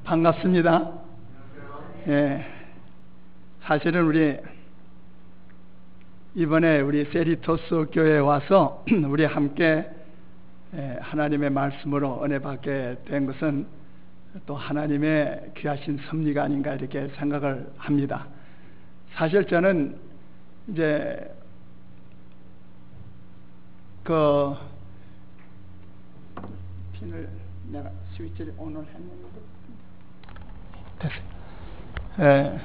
반갑습니다. 예, 사실은 이번에 우리 세리토스 교회에 와서 우리 함께 하나님의 말씀으로 은혜 받게 된 것은 또 하나님의 귀하신 섭리가 아닌가 이렇게 생각을 합니다. 사실 저는 이제 그 핀을 내가 스위치를 오늘 했는데 됐어요.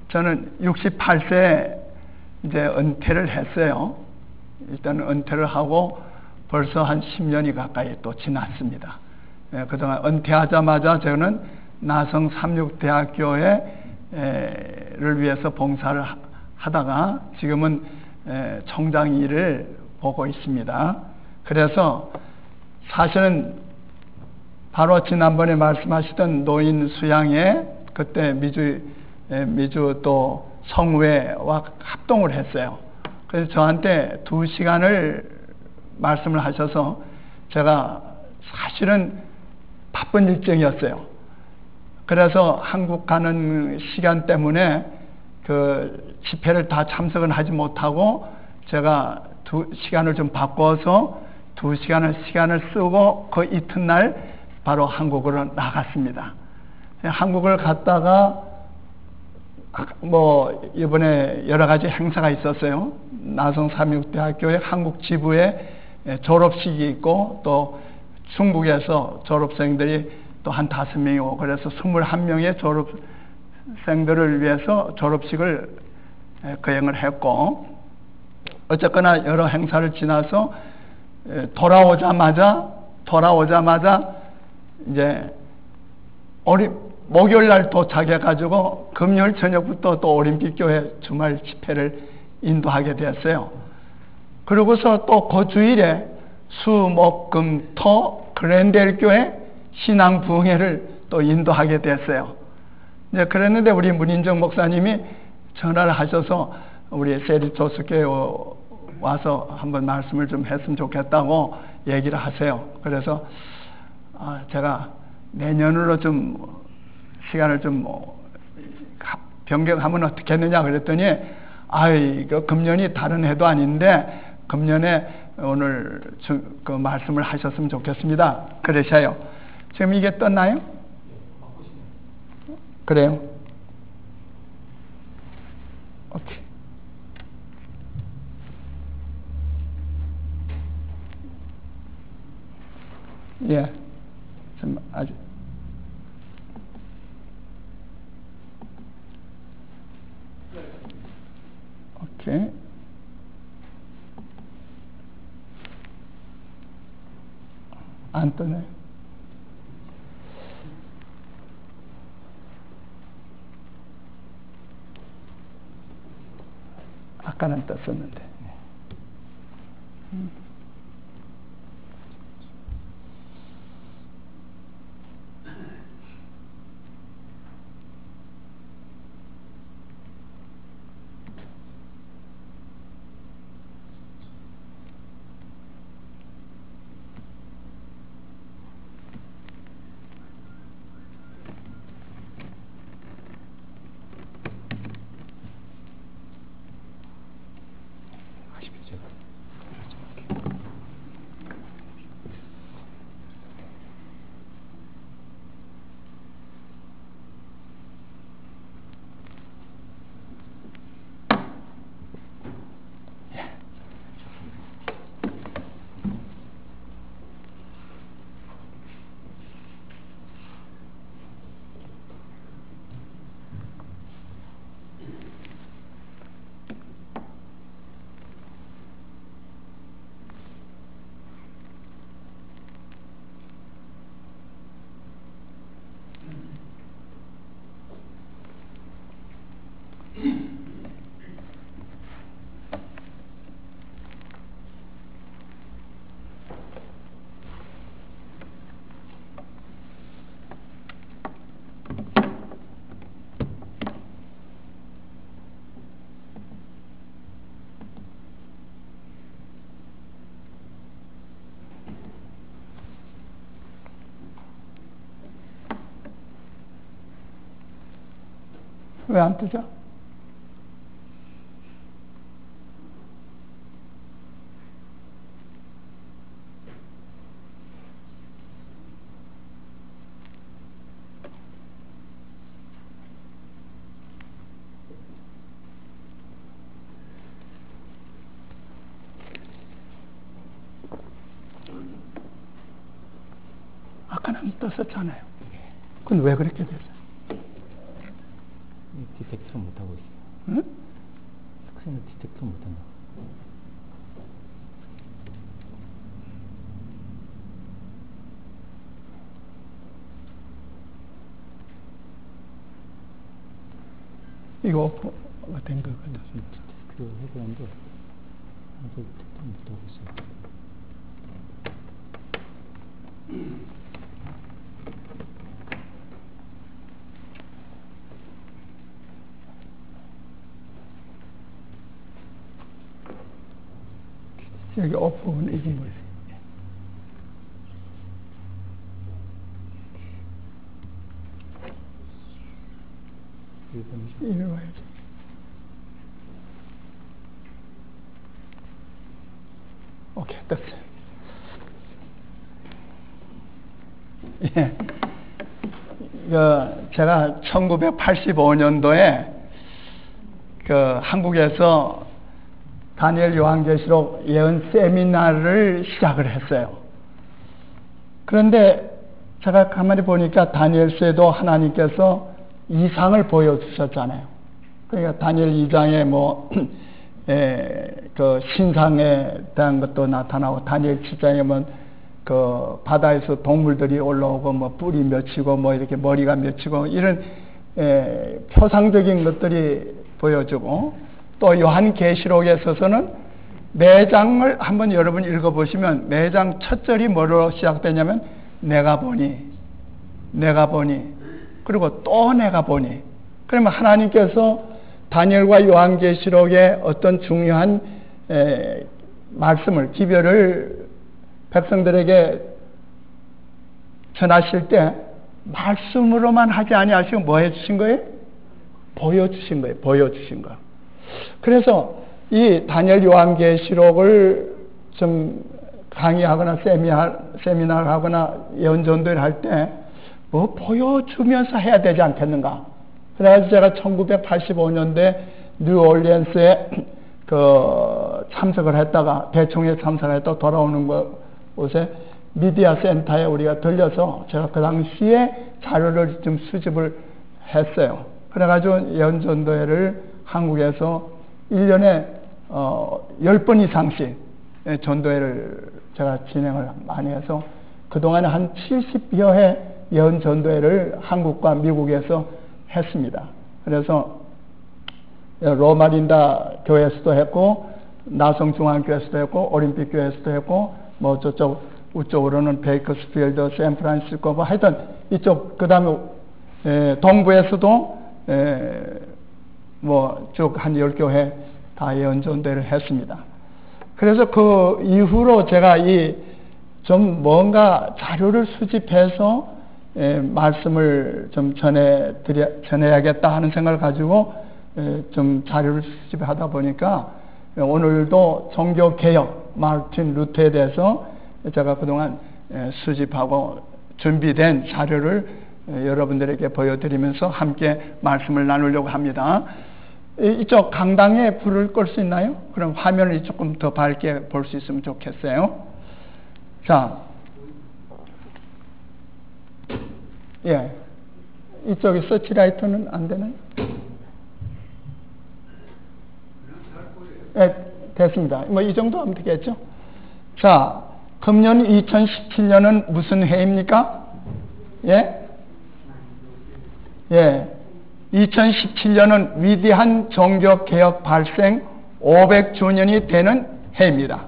저는 68세에 이제 은퇴를 했어요. 일단 은퇴를 하고 벌써 한 10년이 가까이 또 지났습니다. 그동안 은퇴하자마자 저는 나성 삼육대학교를 위해서 봉사를 하다가 지금은 총장 일을 보고 있습니다. 그래서 사실은 바로 지난번에 말씀하시던 노인 수양회 그때 미주 또 성회와 합동을 했어요. 그래서 저한테 2시간을 말씀을 하셔서 제가 사실은 바쁜 일정이었어요. 그래서 한국 가는 시간 때문에 그 집회를 다 참석은 하지 못하고 제가 2시간을 좀 바꿔서 2시간을 시간을 쓰고 그 이튿날 바로 한국으로 나갔습니다. 한국을 갔다가 이번에 여러 가지 행사가 있었어요. 나성 삼육대학교의 한국 지부에 졸업식이 있고 또 중국에서 졸업생들이 또 한 5명이 오고 그래서 21명의 졸업생들을 위해서 졸업식을 거행을 했고 어쨌거나 여러 행사를 지나서 돌아오자마자 이제 목요일 날 도착해가지고 금요일 저녁부터 또 올림픽교회 주말 집회를 인도하게 되었어요. 그러고서 또 그 주일에 수, 목, 금, 토 그랜델 교회 신앙 부흥회를 또 인도하게 됐어요. 이제 그랬는데 우리 문인정 목사님이 전화를 하셔서 우리 세리토스 교회 와서 한번 말씀을 좀 했으면 좋겠다고 얘기를 하세요. 그래서 제가 내년으로 좀 시간을 좀 변경하면 어떻겠느냐 그랬더니 이거 금년이 다른 해도 아닌데 금년에 오늘 그 말씀을 하셨으면 좋겠습니다. 그러셔요. 지금 이게 떴나요? 그래요? 오케이. 예. 좀 아주 오케이. 안 뜨네. 아까는 떴었는데. 왜 안 뜨죠? 아까는 떴었잖아요. 근데 왜 그렇게 됐어요? 디텍터 못하고 있어요. 응? 스크린을 디텍터 못한다. 이거 오프가 된 거거든요. 디텍터 해보는데 아직 디텍터 못하고 있어요. 여기 오프는 이게 뭐예요? 이리 와야지. 오케이, 됐어요. 예. 제가 1985년도에 한국에서 다니엘 요한계시록 예언 세미나를 시작을 했어요. 그런데 제가 가만히 보니까 다니엘서에도 하나님께서 이상을 보여주셨잖아요. 그러니까 다니엘 2장에 그 신상에 대한 것도 나타나고, 다니엘 7장에 그 바다에서 동물들이 올라오고, 뿔이 맺히고, 이렇게 머리가 맺히고, 이런 표상적인 것들이 보여주고, 또 요한계시록에 있어서는 매장을 한번 여러분 읽어보시면 매장 첫 절이 뭐로 시작되냐면 내가 보니, 그리고 또 내가 보니. 그러면 하나님께서 다니엘과 요한계시록의 어떤 중요한 말씀을, 기별을 백성들에게 전하실 때 말씀으로만 하지 아니하시고 뭐 해주신 거예요? 보여주신 거예요. 그래서 이 다니엘 요한계시록을 좀 강의하거나 세미나를 하거나 예언전도를 할 때 뭐 보여주면서 해야 되지 않겠는가. 그래서 제가 1985년도에 뉴올리언스에 참석을 했다가, 대총회 참석을 했다가 돌아오는 곳에 미디어 센터에 우리가 들려서 제가 그 당시에 자료를 좀 수집을 했어요. 그래가지고 예언전도회를 한국에서 1년에 10번 이상씩 전도회를 제가 진행을 많이 해서 그동안에 한 70여 회 예언전도회를 한국과 미국에서 했습니다. 그래서 로마린다 교회에서도 했고, 나성중앙교회에서도 했고, 올림픽교회에서도 했고, 저쪽 우쪽으로는 베이커스필드, 샌프란시스코, 하여튼 이쪽, 그 다음에 동부에서도 쭉 한 10교회 다 예언전도회를 했습니다. 그래서 그 이후로 제가 좀 뭔가 자료를 수집해서 말씀을 좀 전해야겠다 하는 생각을 가지고 좀 자료를 수집하다 보니까 오늘도 종교개혁, 마르틴 루터에 대해서 제가 그동안 수집하고 준비된 자료를 여러분들에게 보여드리면서 함께 말씀을 나누려고 합니다. 이쪽 강당에 불을 끌 수 있나요? 그럼 화면을 조금 더 밝게 볼 수 있으면 좋겠어요. 자, 예, 이쪽에 서치라이트는 안 되나요? 예, 됐습니다. 이 정도 하면 되겠죠? 자, 금년 2017년은 무슨 해입니까? 예? 예. 2017년은 위대한 종교개혁 발생 500주년이 되는 해입니다.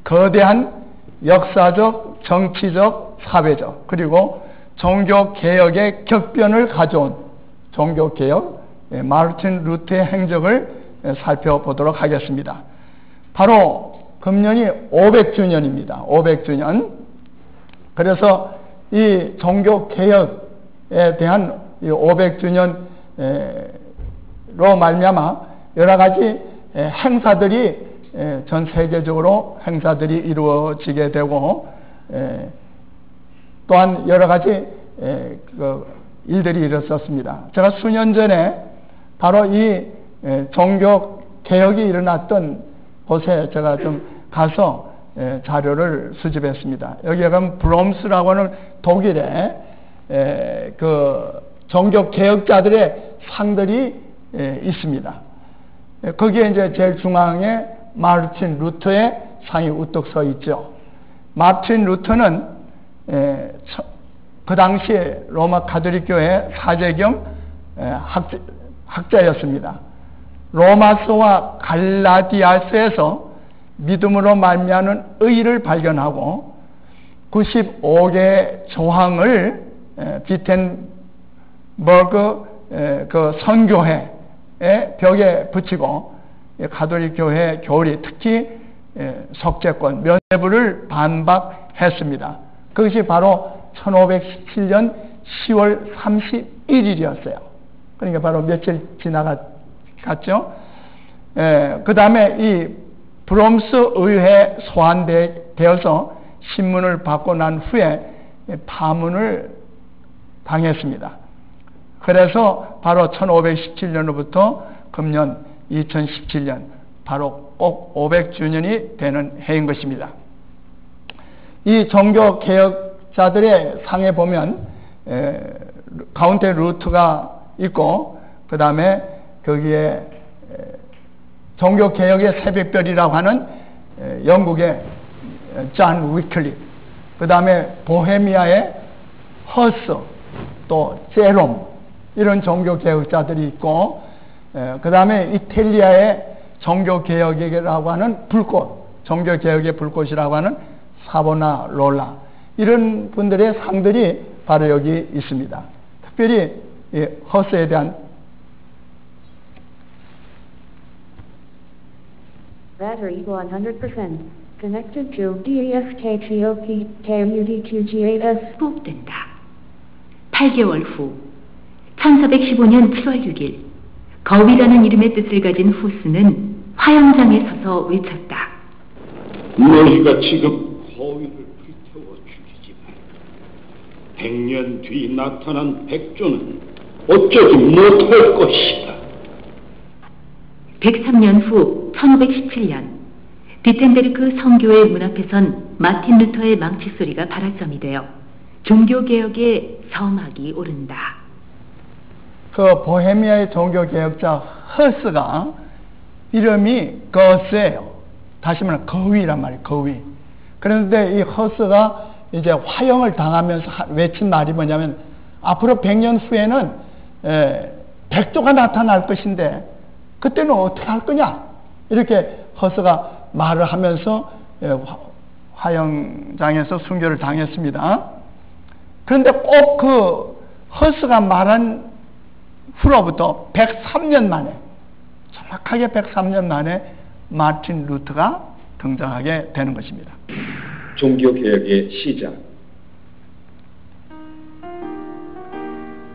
거대한 역사적, 정치적, 사회적, 그리고 종교개혁의 격변을 가져온 종교개혁, 마르틴 루터의 행적을 살펴보도록 하겠습니다. 바로 금년이 500주년입니다. 500주년. 그래서 이 종교개혁에 대한 이 500주년 말미암아 여러 가지 행사들이 전 세계적으로 행사들이 이루어지게 되고 또한 여러 가지 그 일들이 일어섰습니다. 제가 수년 전에 바로 이 종교 개혁이 일어났던 곳에 제가 좀 가서 자료를 수집했습니다. 여기에 가면 브롬스라고 하는 독일의 그 종교 개혁자들의 상들이 있습니다. 거기에 이제 제일 중앙에 마르틴 루터의 상이 우뚝 서 있죠. 마르틴 루터는 그 당시에 로마 가톨릭 교회 사제 겸 학자였습니다. 로마서와 갈라디아서에서 믿음으로 말미암은 의를 발견하고 95개 조항을 비텐버그 그 선교회의 벽에 붙이고 가톨릭 교회 교리 특히 속죄권 면죄부를 반박했습니다. 그것이 바로 1517년 10월 31일이었어요. 그러니까 바로 며칠 지나갔죠. 그 다음에 이 브롬스 의회에 소환되어서 신문을 받고 난 후에 파문을 당했습니다. 그래서 바로 1517년으로부터 금년 2017년 바로 꼭 500주년이 되는 해인 것입니다. 이 종교개혁자들의 상에 보면 가운데 루트가 있고 그 다음에 거기에 종교개혁의 새벽별이라고 하는 영국의 존 위클리, 그 다음에 보헤미아의 허스, 또 제롬 이런 종교개혁자들이 있고 그 다음에 이탈리아의 종교개혁이라고 하는 불꽃, 종교개혁의 불꽃이라고 하는 사보나롤라 이런 분들의 상들이 바로 여기 있습니다. 특별히 이 허스에 대한 Battery 100%. Connected to DESKTOP KUD2GAS. 호흡된다. 8개월 후 1415년 7월 6일 거위라는 이름의 뜻을 가진 후스는 화영장에 서서 외쳤다. 너희가 지금 거위를 불태워 죽이지만 100년 뒤 나타난 백조는 어쩌지 못할 것이다. 103년 후 1517년 비텐베르크 성교회 문 앞에선 마틴 루터의 망치 소리가 발화점이 되어 종교개혁의 성악이 오른다. 그 보헤미아의 종교개혁자 허스가 이름이 거스예요. 다시 말하면 거위란 말이에요. 거위. 그런데 이 허스가 이제 화형을 당하면서 외친 말이 뭐냐면 앞으로 100년 후에는 백조가 나타날 것인데 그때는 어떻게 할 거냐? 이렇게 허스가 말을 하면서 화영장에서 순교를 당했습니다. 그런데 꼭 그 허스가 말한 후로부터 103년 만에, 정확하게 103년 만에 마틴 루터가 등장하게 되는 것입니다. 종교개혁의 시작.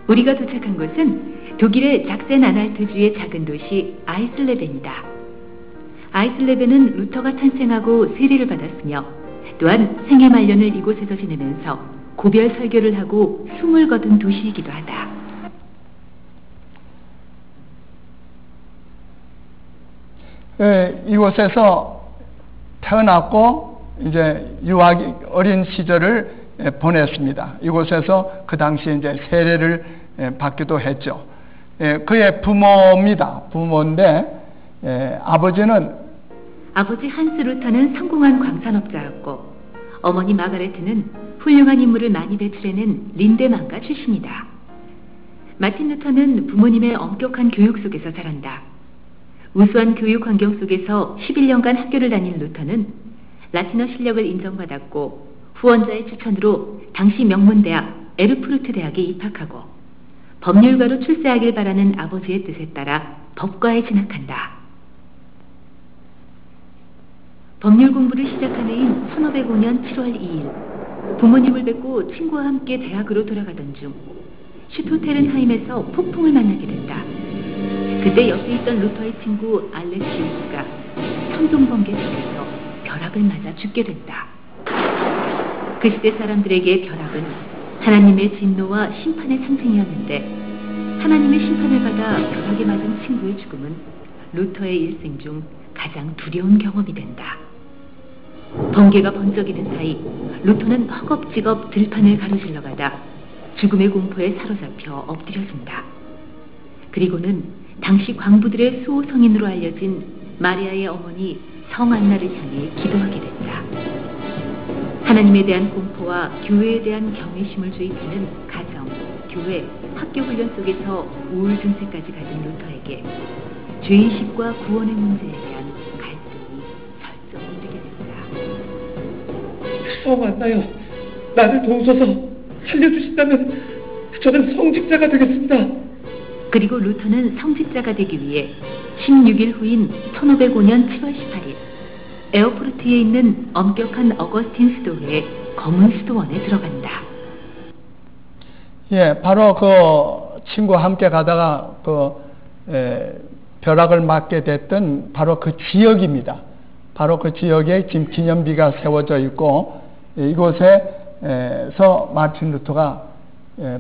우리가 도착한 곳은 독일의 작센 아날트주의 작은 도시 아이슬레벤이다. 아이슬레벤은 루터가 탄생하고 세례를 받았으며 또한 생애 말년을 이곳에서 지내면서 고별 설교를 하고 숨을 거둔 도시이기도 하다. 이곳에서 태어났고 이제 어린 시절을 보냈습니다. 이곳에서 그 당시에 이제 세례를 받기도 했죠. 그의 부모입니다. 부모인데 아버지 한스 루터는 성공한 광산업자였고 어머니 마가레트는 훌륭한 인물을 많이 배출해낸 린데만가 출신이다. 마틴 루터는 부모님의 엄격한 교육 속에서 자란다. 우수한 교육 환경 속에서 11년간 학교를 다닌 루터는 라틴어 실력을 인정받았고 후원자의 추천으로 당시 명문대학 에르푸르트 대학에 입학하고 법률가로 출세하길 바라는 아버지의 뜻에 따라 법과에 진학한다. 법률 공부를 시작한 해인 1505년 7월 2일 부모님을 뵙고 친구와 함께 대학으로 돌아가던 중 슈토테른하임에서 폭풍을 만나게 된다. 그때 옆에 있던 루터의 친구 알렉시우스가 천둥번개 속에서 벼락을 맞아 죽게 된다. 그 시대 사람들에게 벼락은 하나님의 진노와 심판의 상징이었는데 하나님의 심판을 받아 벼락에 맞은 친구의 죽음은 루터의 일생 중 가장 두려운 경험이 된다. 번개가 번쩍이는 사이 루터는 허겁지겁 들판을 가로질러 가다 죽음의 공포에 사로잡혀 엎드려진다. 그리고는 당시 광부들의 수호성인으로 알려진 마리아의 어머니 성안나를 향해 기도하게 된다. 하나님에 대한 공포와 교회에 대한 경외심을 주입하는 가정, 교회, 학교 훈련 속에서 우울 증세까지 가진 루터에게 죄의식과 구원의 문제에 대한 갈등이 설정에 이르게 된다. 성안나요, 나를 도우셔서 살려주신다면 저는 성직자가 되겠습니다. 그리고 루터는 성직자가 되기 위해 16일 후인 1505년 7월 18일 에어포르트에 있는 엄격한 어거스틴 수도회의 검은 수도원에 들어간다. 예, 바로 그 친구와 함께 가다가 벼락을 맞게 됐던 바로 그 지역입니다. 바로 그 지역에 지금 기념비가 세워져 있고 이곳에서 마틴 루터가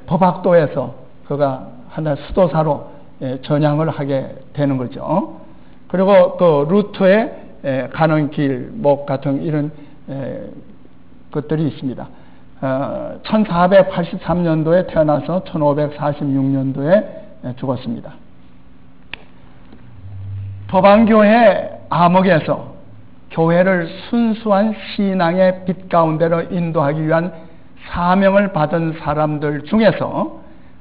법학도에서 그가 하나 수도사로 전향을 하게 되는 거죠. 그리고 그 루터의 가는 길, 목 같은 이런 것들이 있습니다. 1483년도에 태어나서 1546년도에 죽었습니다. 법안교회 암흑에서 교회를 순수한 신앙의 빛 가운데로 인도하기 위한 사명을 받은 사람들 중에서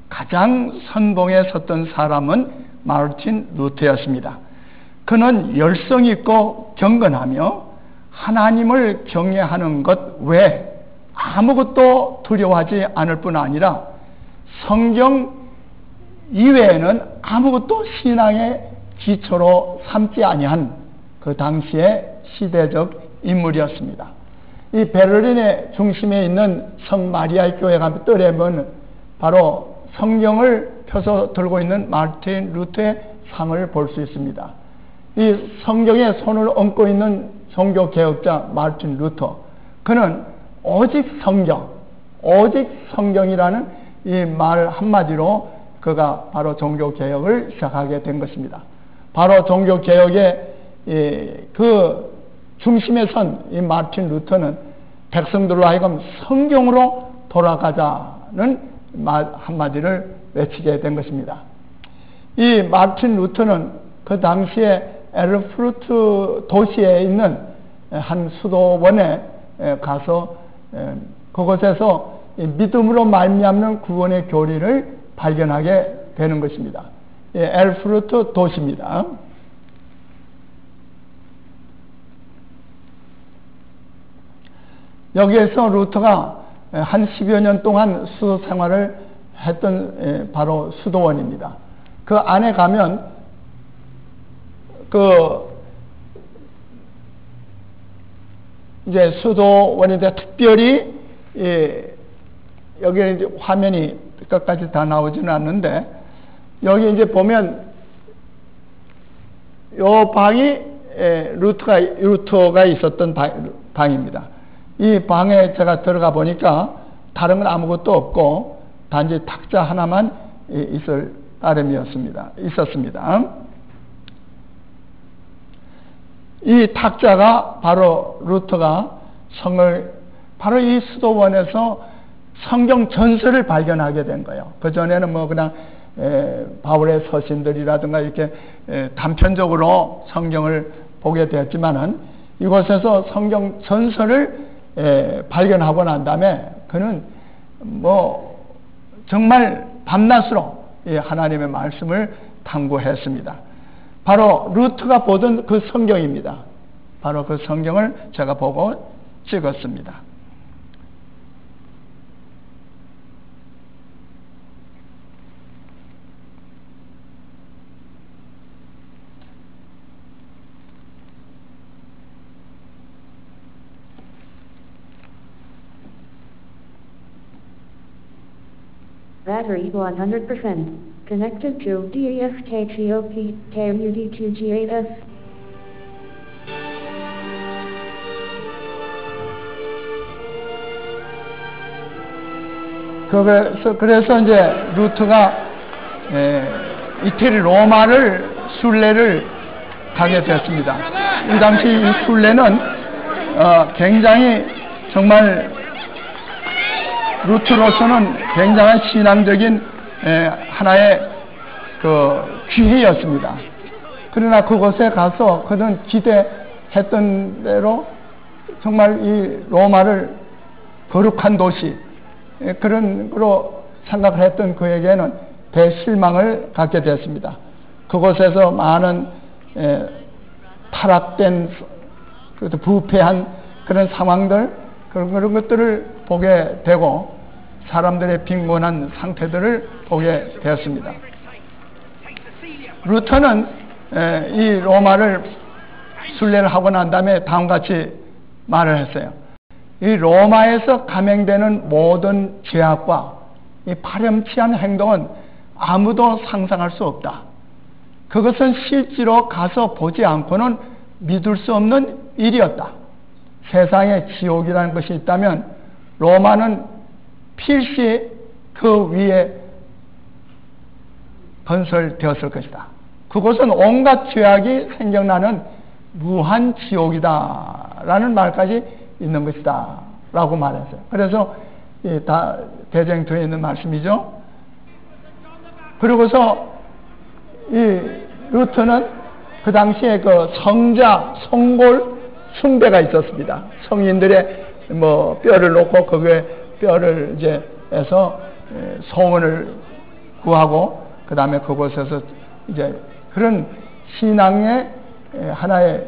가장 선봉에 섰던 사람은 마르틴 루터였습니다. 그는 열성 있고 경건하며 하나님을 경외하는 것 외에 아무것도 두려워하지 않을 뿐 아니라 성경 이외에는 아무것도 신앙의 기초로 삼지 아니한 그 당시의 시대적 인물이었습니다. 이 베를린의 중심에 있는 성 마리아의 교회 가면 뜰에 보면 바로 성경을 펴서 들고 있는 마틴 루터의 상을 볼 수 있습니다. 이 성경에 손을 얹고 있는 종교개혁자 마틴 루터, 그는 오직 성경이라는 이 말 한마디로 그가 바로 종교개혁을 시작하게 된 것입니다. 바로 종교개혁의 그 중심에 선 이 마틴 루터는 백성들로 하여금 성경으로 돌아가자는 말 한마디를 외치게 된 것입니다. 이 마틴 루터는 그 당시에 에르푸르트 도시에 있는 한 수도원에 가서 그곳에서 믿음으로 말미암는 구원의 교리를 발견하게 되는 것입니다. 에르푸르트 도시입니다. 여기에서 루터가 한 10여 년 동안 수도 생활을 했던 바로 수도원입니다. 그 안에 가면 이제 수도원인데 특별히 여기 이제 화면이 끝까지 다 나오지는 않는데 여기 이제 보면 요 방이 루터가 있었던 방입니다. 이 방에 제가 들어가 보니까 다른 건 아무것도 없고 단지 탁자 하나만 있을 따름이었습니다. 이 탁자가 바로 루터가 바로 이 수도원에서 성경 전설을 발견하게 된 거예요. 그 전에는 뭐 그냥 바울의 서신들이라든가 이렇게 단편적으로 성경을 보게 되었지만은 이곳에서 성경 전설을 발견하고 난 다음에 그는 뭐 정말 밤낮으로 하나님의 말씀을 탐구했습니다. 바로 루터가 보던 그 성경입니다. 바로 그 성경을 제가 보고 찍었습니다. Battery 100%. Connected to DEFKGOP KUD2G8F. 그래서 이제 루트가 이태리 로마를 순례를 가게 되었습니다. 이 당시 이 순례는 굉장히 정말 루트로서는 굉장한 신앙적인 하나의 그 기회였습니다. 그러나 그곳에 가서 그는 기대했던 대로 정말 이 로마를 거룩한 도시 그런 거로 생각을 했던 그에게는 대실망을 갖게 되었습니다. 그곳에서 많은 타락된 부패한 그런 상황들 그런 것들을 보게 되고 사람들의 빈곤한 상태들을 보게 되었습니다. 루터는 이 로마를 순례를 하고 난 다음에 다음같이 말을 했어요. 이 로마에서 감행되는 모든 죄악과 이 파렴치한 행동은 아무도 상상할 수 없다. 그것은 실제로 가서 보지 않고는 믿을 수 없는 일이었다. 세상에 지옥이라는 것이 있다면 로마는 필시 그 위에 건설되었을 것이다. 그곳은 온갖 죄악이 생겨나는 무한 지옥이다 라는 말까지 있는 것이다 라고 말했어요. 그래서 다 대쟁투에 있는 말씀이죠. 그리고서 이 루터는 그 당시에 그 성자 성골 숭배가 있었습니다. 성인들의 뭐 뼈를 놓고 거기에 뼈를 이제 해서 소원을 구하고 그 다음에 그곳에서 이제 그런 신앙의 하나의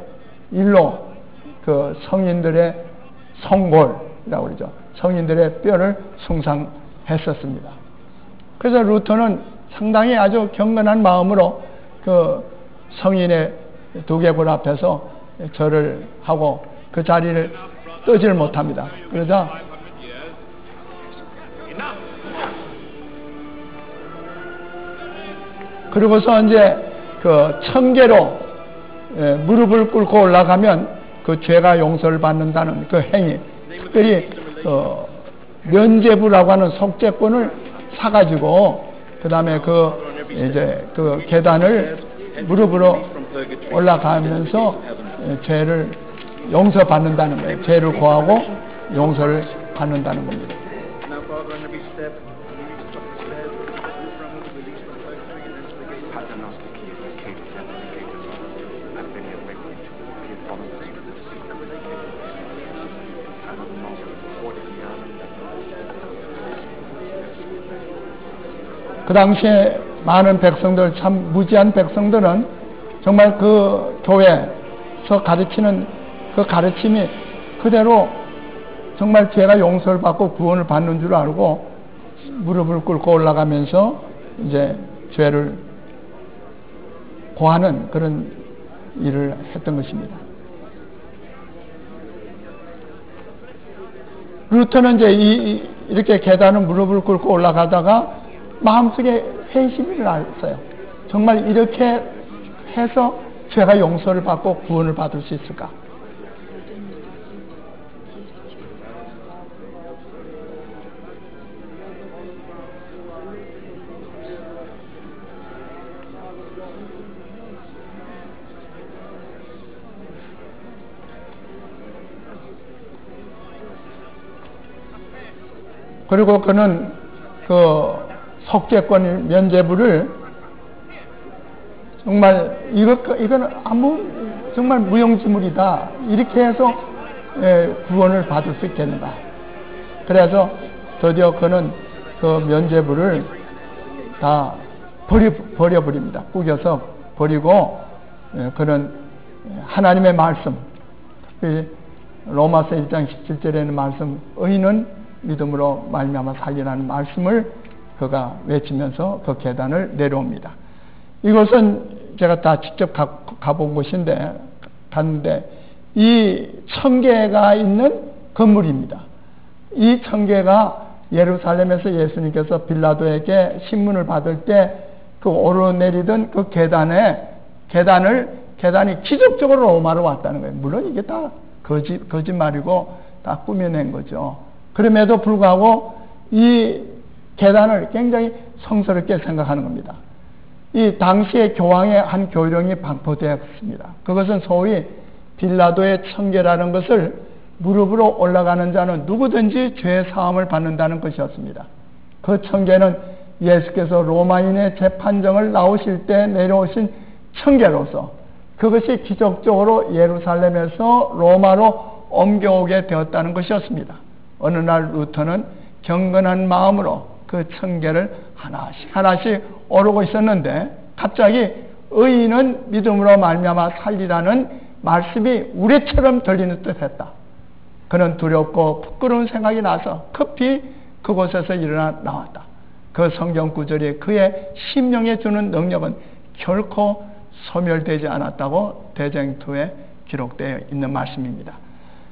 일로 그 성인들의 성골이라고 그러죠. 성인들의 뼈를 숭상했었습니다. 그래서 루터는 상당히 아주 경건한 마음으로 그 성인의 두개골 앞에서 절을 하고 그 자리를 뜨지를 못합니다. 그러자 그리고서 이제 그 청계로 무릎을 꿇고 올라가면 그 죄가 용서를 받는다는 그 행위, 특별히 면죄부라고 하는 속죄권을 사가지고 그 다음에 이제 그 계단을 무릎으로 올라가면서 죄를 용서받는다는 거예요. 죄를 고하고 용서를 받는다는 겁니다. 그 당시에 많은 백성들, 참 무지한 백성들은 정말 그 교회에서 가르치는 그 가르침이 그대로 정말 죄가 용서를 받고 구원을 받는 줄 알고 무릎을 꿇고 올라가면서 이제 죄를 고하는 그런 일을 했던 것입니다. 루터는 이제 이렇게 계단을 무릎을 꿇고 올라가다가 마음속에 회심이 일어났어요. 정말 이렇게 해서 죄가 용서를 받고 구원을 받을 수 있을까? 그리고 그는 그 속죄권 면죄부를 정말 이거는 아무 정말 무용지물이다 이렇게 해서 구원을 받을 수 있겠는가. 그래서 드디어 그는 그 면죄부를 다 버려버립니다. 꾸겨서 버리고 그는 하나님의 말씀, 로마서 1장 17절에는 말씀, 의인은 믿음으로 말미암아 살리라는 말씀을 그가 외치면서 그 계단을 내려옵니다. 이것은 제가 다 직접 가본 곳인데 갔는데 이 청계가 있는 건물입니다. 이 청계가 예루살렘에서 예수님께서 빌라도에게 신문을 받을 때 그 오르내리던 그 계단이 기적적으로 로마로 왔다는 거예요. 물론 이게 다 거짓말이고 다 꾸며낸 거죠. 그럼에도 불구하고 이 계단을 굉장히 성스럽게 생각하는 겁니다. 이 당시의 교황의 한 교령이 반포되었습니다. 그것은 소위 빌라도의 청계라는 것을 무릎으로 올라가는 자는 누구든지 죄 사함을 받는다는 것이었습니다. 그 청계는 예수께서 로마인의 재판정을 나오실 때 내려오신 청계로서 그것이 기적적으로 예루살렘에서 로마로 옮겨오게 되었다는 것이었습니다. 어느 날 루터는 경건한 마음으로 그 청계를 하나씩 오르고 있었는데 갑자기 의인은 믿음으로 말미암아 살리라는 말씀이 우레처럼 들리는 듯했다. 그는 두렵고 부끄러운 생각이 나서 급히 그곳에서 일어나 나왔다. 그 성경 구절이 그의 심령에 주는 능력은 결코 소멸되지 않았다고 대쟁투에 기록되어 있는 말씀입니다.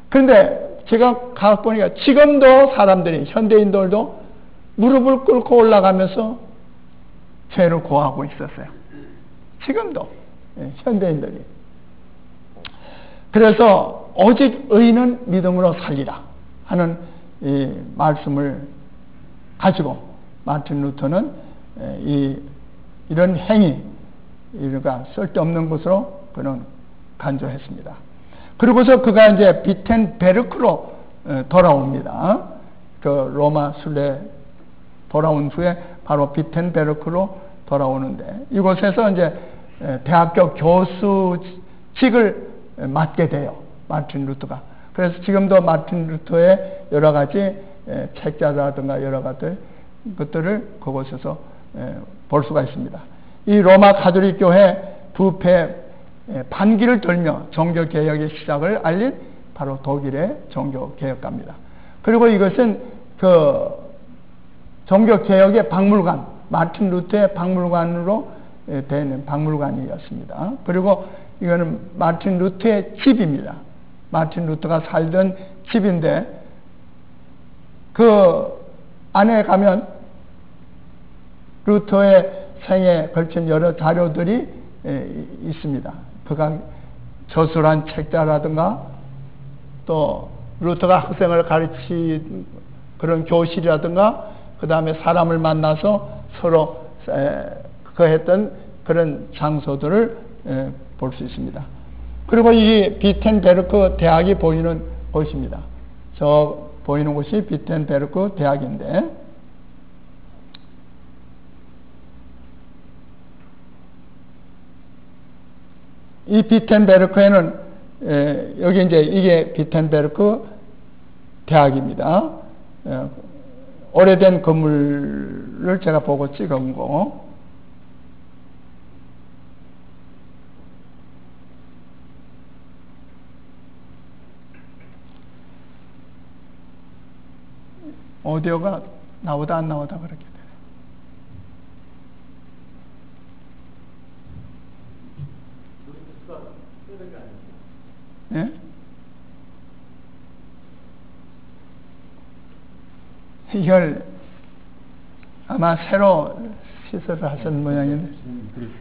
그런데 제가 가서 보니까 지금도 사람들이, 현대인들도 무릎을 꿇고 올라가면서 죄를 고하고 있었어요. 지금도 현대인들이. 그래서 오직 의인은 믿음으로 살리라 하는 이 말씀을 가지고 마틴 루터는 이런 행위, 이가 쓸데없는 것으로 그는 간주했습니다. 그리고서 그가 이제 비텐베르크로 돌아옵니다. 그 로마 순례 돌아온 후에 바로 비텐베르크로 돌아오는데 이곳에서 이제 대학교 교수직을 맡게 돼요. 마틴 루터가. 그래서 지금도 마틴 루터의 여러 가지 책자라든가 여러 가지 것들을 그곳에서 볼 수가 있습니다. 이 로마 가톨릭 교회 부패 반기를 들며 종교개혁의 시작을 알린 바로 독일의 종교개혁가입니다. 그리고 이것은 그 종교개혁의 박물관, 마틴 루터의 박물관으로 되는 박물관이었습니다. 그리고 이거는 마틴 루터의 집입니다. 마틴 루터가 살던 집인데 그 안에 가면 루터의 생에 걸친 여러 자료들이 있습니다. 그가 저술한 책자라든가 또 루터가 학생을 가르친 그런 교실이라든가 그 다음에 사람을 만나서 서로 그 했던 그런 장소들을 볼 수 있습니다. 그리고 이 비텐베르크 대학이 보이는 곳입니다. 저 보이는 곳이 비텐베르크 대학인데 이 비텐베르크에는 여기 이제 이게 비텐베르크 대학입니다. 오래된 건물을 제가 보고 찍은 거. 오디오가 나오다 안 나오다 그렇게 되네. 예? 이걸 아마 새로 시설을 하신 모양인데.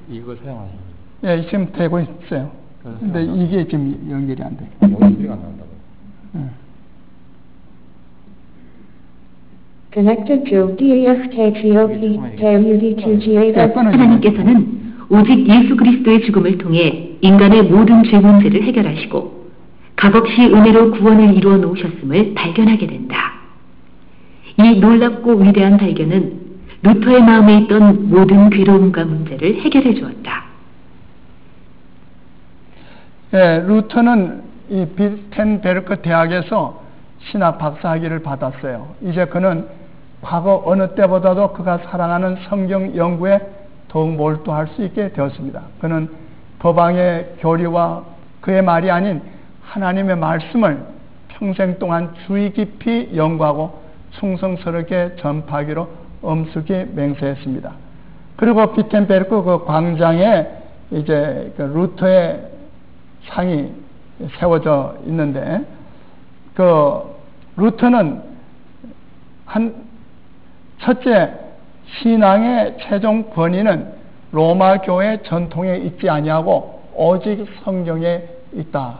이거 사용하시는 예, 지금 되고 있어요. 근데 이게 지금 연결이 안 돼. 소리가 안 나온다고. Connected to DFTGOP 하나님께서는 오직 예수 그리스도의 죽음을 통해 인간의 모든 죄 문제를 해결하시고 값없이 은혜로 구원을 이루어 놓으셨음을 발견하게 된다. 이 놀랍고 위대한 발견은 루터의 마음에 있던 모든 괴로움과 문제를 해결해 주었다. 예, 루터는 이 비텐베르크 대학에서 신학 박사학위를 받았어요. 이제 그는 과거 어느 때보다도 그가 사랑하는 성경 연구에 더욱 몰두할 수 있게 되었습니다. 그는 법왕의 교리와 그의 말이 아닌 하나님의 말씀을 평생 동안 주의 깊이 연구하고 충성스럽게 전파하기로 엄숙히 맹세했습니다. 그리고 비텐베르크 그 광장에 이제 그 루터의 상이 세워져 있는데 그 루터는 첫째 신앙의 최종 권위는 로마 교회 전통에 있지 아니하고 오직 성경에 있다.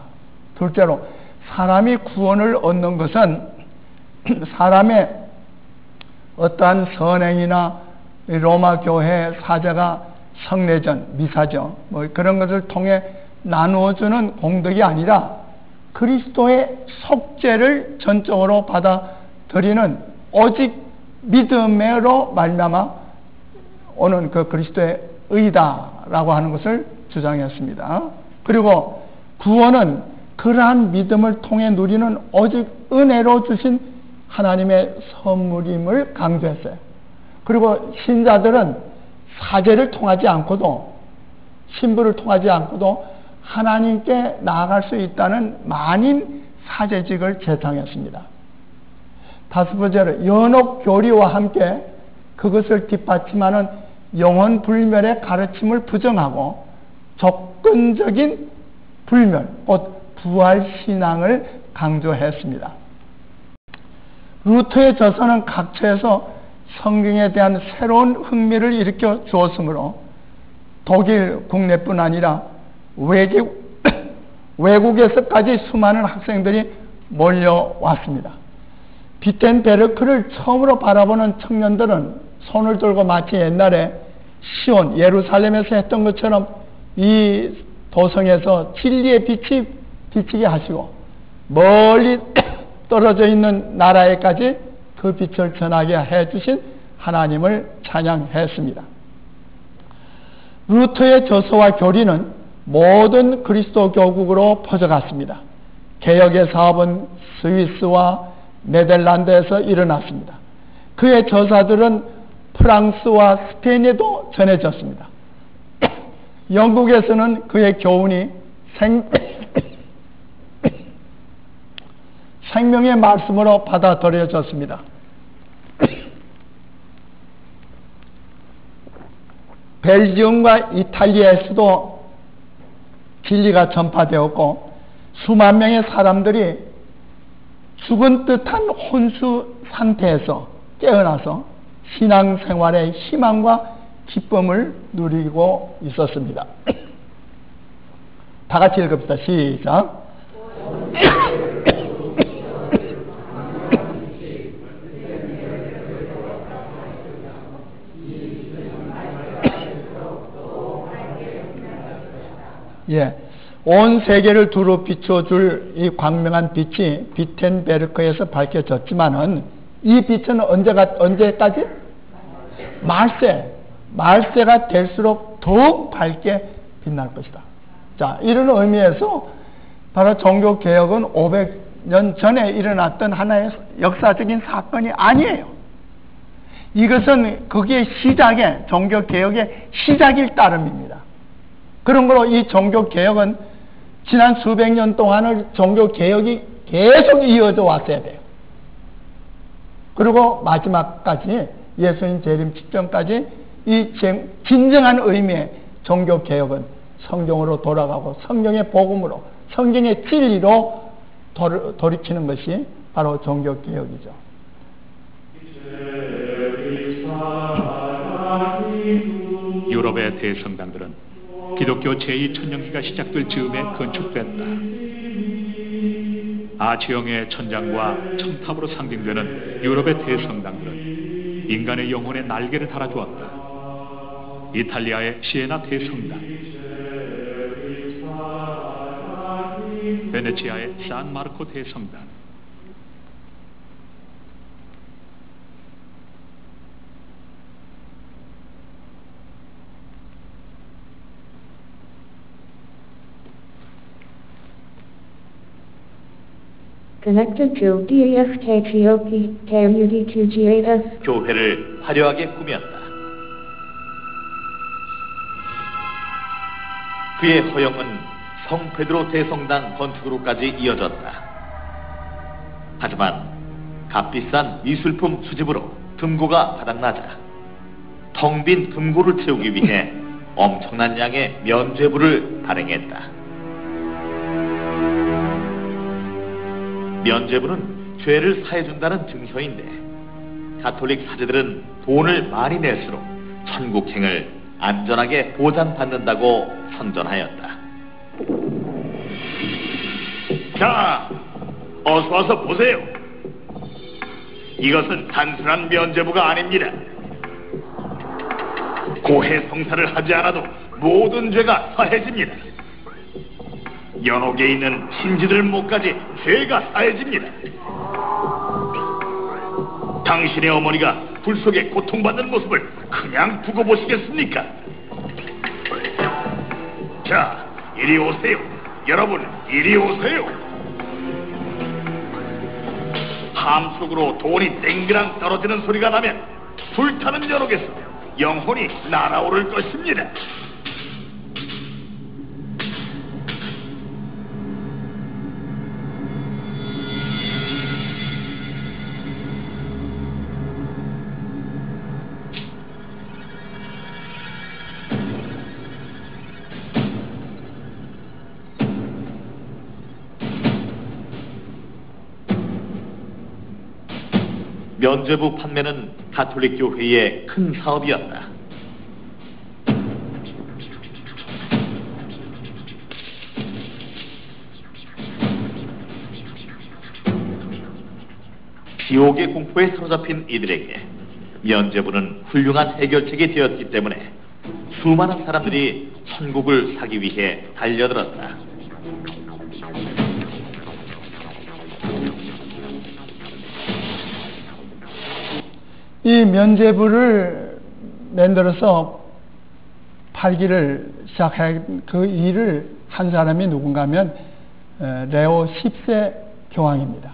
둘째로 사람이 구원을 얻는 것은 사람의 어떠한 선행이나 로마 교회 사제가 성례전, 미사죠. 그런 것을 통해 나누어주는 공덕이 아니라 그리스도의 속죄를 전적으로 받아들이는 오직 믿음으로 말미암아 오는 그 그리스도의 의다라고 하는 것을 주장했습니다. 그리고 구원은 그러한 믿음을 통해 누리는 오직 은혜로 주신 하나님의 선물임을 강조했어요. 그리고 신자들은 사제를 통하지 않고도 신부를 통하지 않고도 하나님께 나아갈 수 있다는 만인 사제직을 제창했습니다. 다섯 번째로 연옥 교리와 함께 그것을 뒷받침하는 영혼 불멸의 가르침을 부정하고 조건적인 불멸, 곧 부활 신앙을 강조했습니다. 루터의 저서는 각처에서 성경에 대한 새로운 흥미를 일으켜 주었으므로 독일 국내뿐 아니라 외국에서까지 수많은 학생들이 몰려왔습니다. 비텐베르크를 처음으로 바라보는 청년들은 손을 들고 마치 옛날에 시온, 예루살렘에서 했던 것처럼 이 도성에서 진리의 빛이 비치게 하시고 멀리 떨어져 있는 나라에까지 그 빛을 전하게 해주신 하나님을 찬양했습니다. 루터의 저서와 교리는 모든 그리스도 교국으로 퍼져갔습니다. 개혁의 사업은 스위스와 네덜란드에서 일어났습니다. 그의 저사들은 프랑스와 스페인에도 전해졌습니다. 영국에서는 그의 교훈이 생명의 말씀으로 받아들여졌습니다. 벨지움과 이탈리아에서도 진리가 전파되었고 수만 명의 사람들이 죽은 듯한 혼수 상태에서 깨어나서 신앙생활의 희망과 기쁨을 누리고 있었습니다. 다 같이 읽읍시다. 시작. 예, 온 세계를 두루 비춰줄 이 광명한 빛이 비텐베르크에서 밝혀졌지만은 이 빛은 언제까지? 말세가 될수록 더욱 밝게 빛날 것이다. 자, 이런 의미에서 바로 종교개혁은 500년 전에 일어났던 하나의 역사적인 사건이 아니에요. 이것은 그게 종교개혁의 시작일 따름입니다. 그런 거로 이 종교개혁은 지난 수백 년 동안을 종교개혁이 계속 이어져 왔어야 돼요. 그리고 마지막까지 예수님 재림 직전까지 이 진정한 의미의 종교개혁은 성경으로 돌아가고 성경의 복음으로 성경의 진리로 돌이키는 것이 바로 종교개혁이죠. 유럽의 대성당들은 기독교 제2천년기가 시작될 즈음에 건축됐다. 아치형의 천장과 첨탑으로 상징되는 유럽의 대성당들은 인간의 영혼에 날개를 달아주었다. 이탈리아의 시에나 대성당, 베네치아의 산마르코 대성당, Connected to DAFKGOP KMUD2GAF 교회를 화려하게 꾸몄다. 그의 허영은 성 베드로 대성당 건축으로까지 이어졌다. 하지만 값비싼 미술품 수집으로 금고가 바닥나자 텅 빈 금고를 채우기 위해 엄청난 양의 면죄부를 발행했다. 면죄부는 죄를 사해준다는 증서인데 가톨릭 사제들은 돈을 많이 낼수록 천국행을 안전하게 보장받는다고 선전하였다. 자, 어서 와서 보세요. 이것은 단순한 면죄부가 아닙니다. 고해성사를 하지 않아도 모든 죄가 사해집니다. 연옥에 있는 신지들 목까지 죄가 사해집니다. 당신의 어머니가 불 속에 고통받는 모습을 그냥 두고 보시겠습니까? 자, 이리 오세요. 여러분, 이리 오세요. 함 속으로 돈이 땡그랑 떨어지는 소리가 나면 불타는 연옥에서 영혼이 날아오를 것입니다. 면죄부 판매는 가톨릭 교회의 큰 사업이었다. 지옥의 공포에 사로잡힌 이들에게 면죄부는 훌륭한 해결책이 되었기 때문에 수많은 사람들이 천국을 사기 위해 달려들었다. 이 면죄부를 만들어서 팔기를 시작한 그 일을 한 사람이 누군가 하면 레오 10세 교황입니다.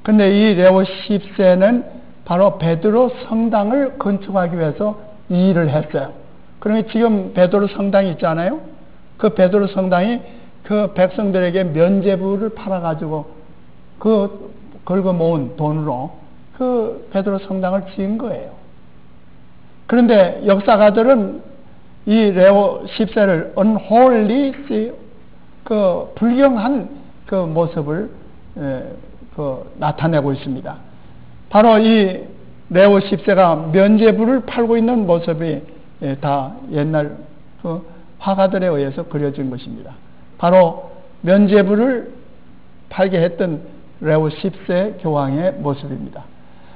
근데 이 레오 10세는 바로 베드로 성당을 건축하기 위해서 이 일을 했어요. 그러면 지금 베드로 성당이 있잖아요. 그 베드로 성당이 그 백성들에게 면죄부를 팔아가지고 그 긁어 모은 돈으로 그 베드로 성당을 지은 거예요. 그런데 역사가들은 이 레오 10세를 unholy, 그 불경한 그 모습을 나타내고 있습니다. 바로 이 레오 10세가 면죄부를 팔고 있는 모습이 다 옛날 그 화가들에 의해서 그려진 것입니다. 바로 면죄부를 팔게 했던 레오 10세 교황의 모습입니다.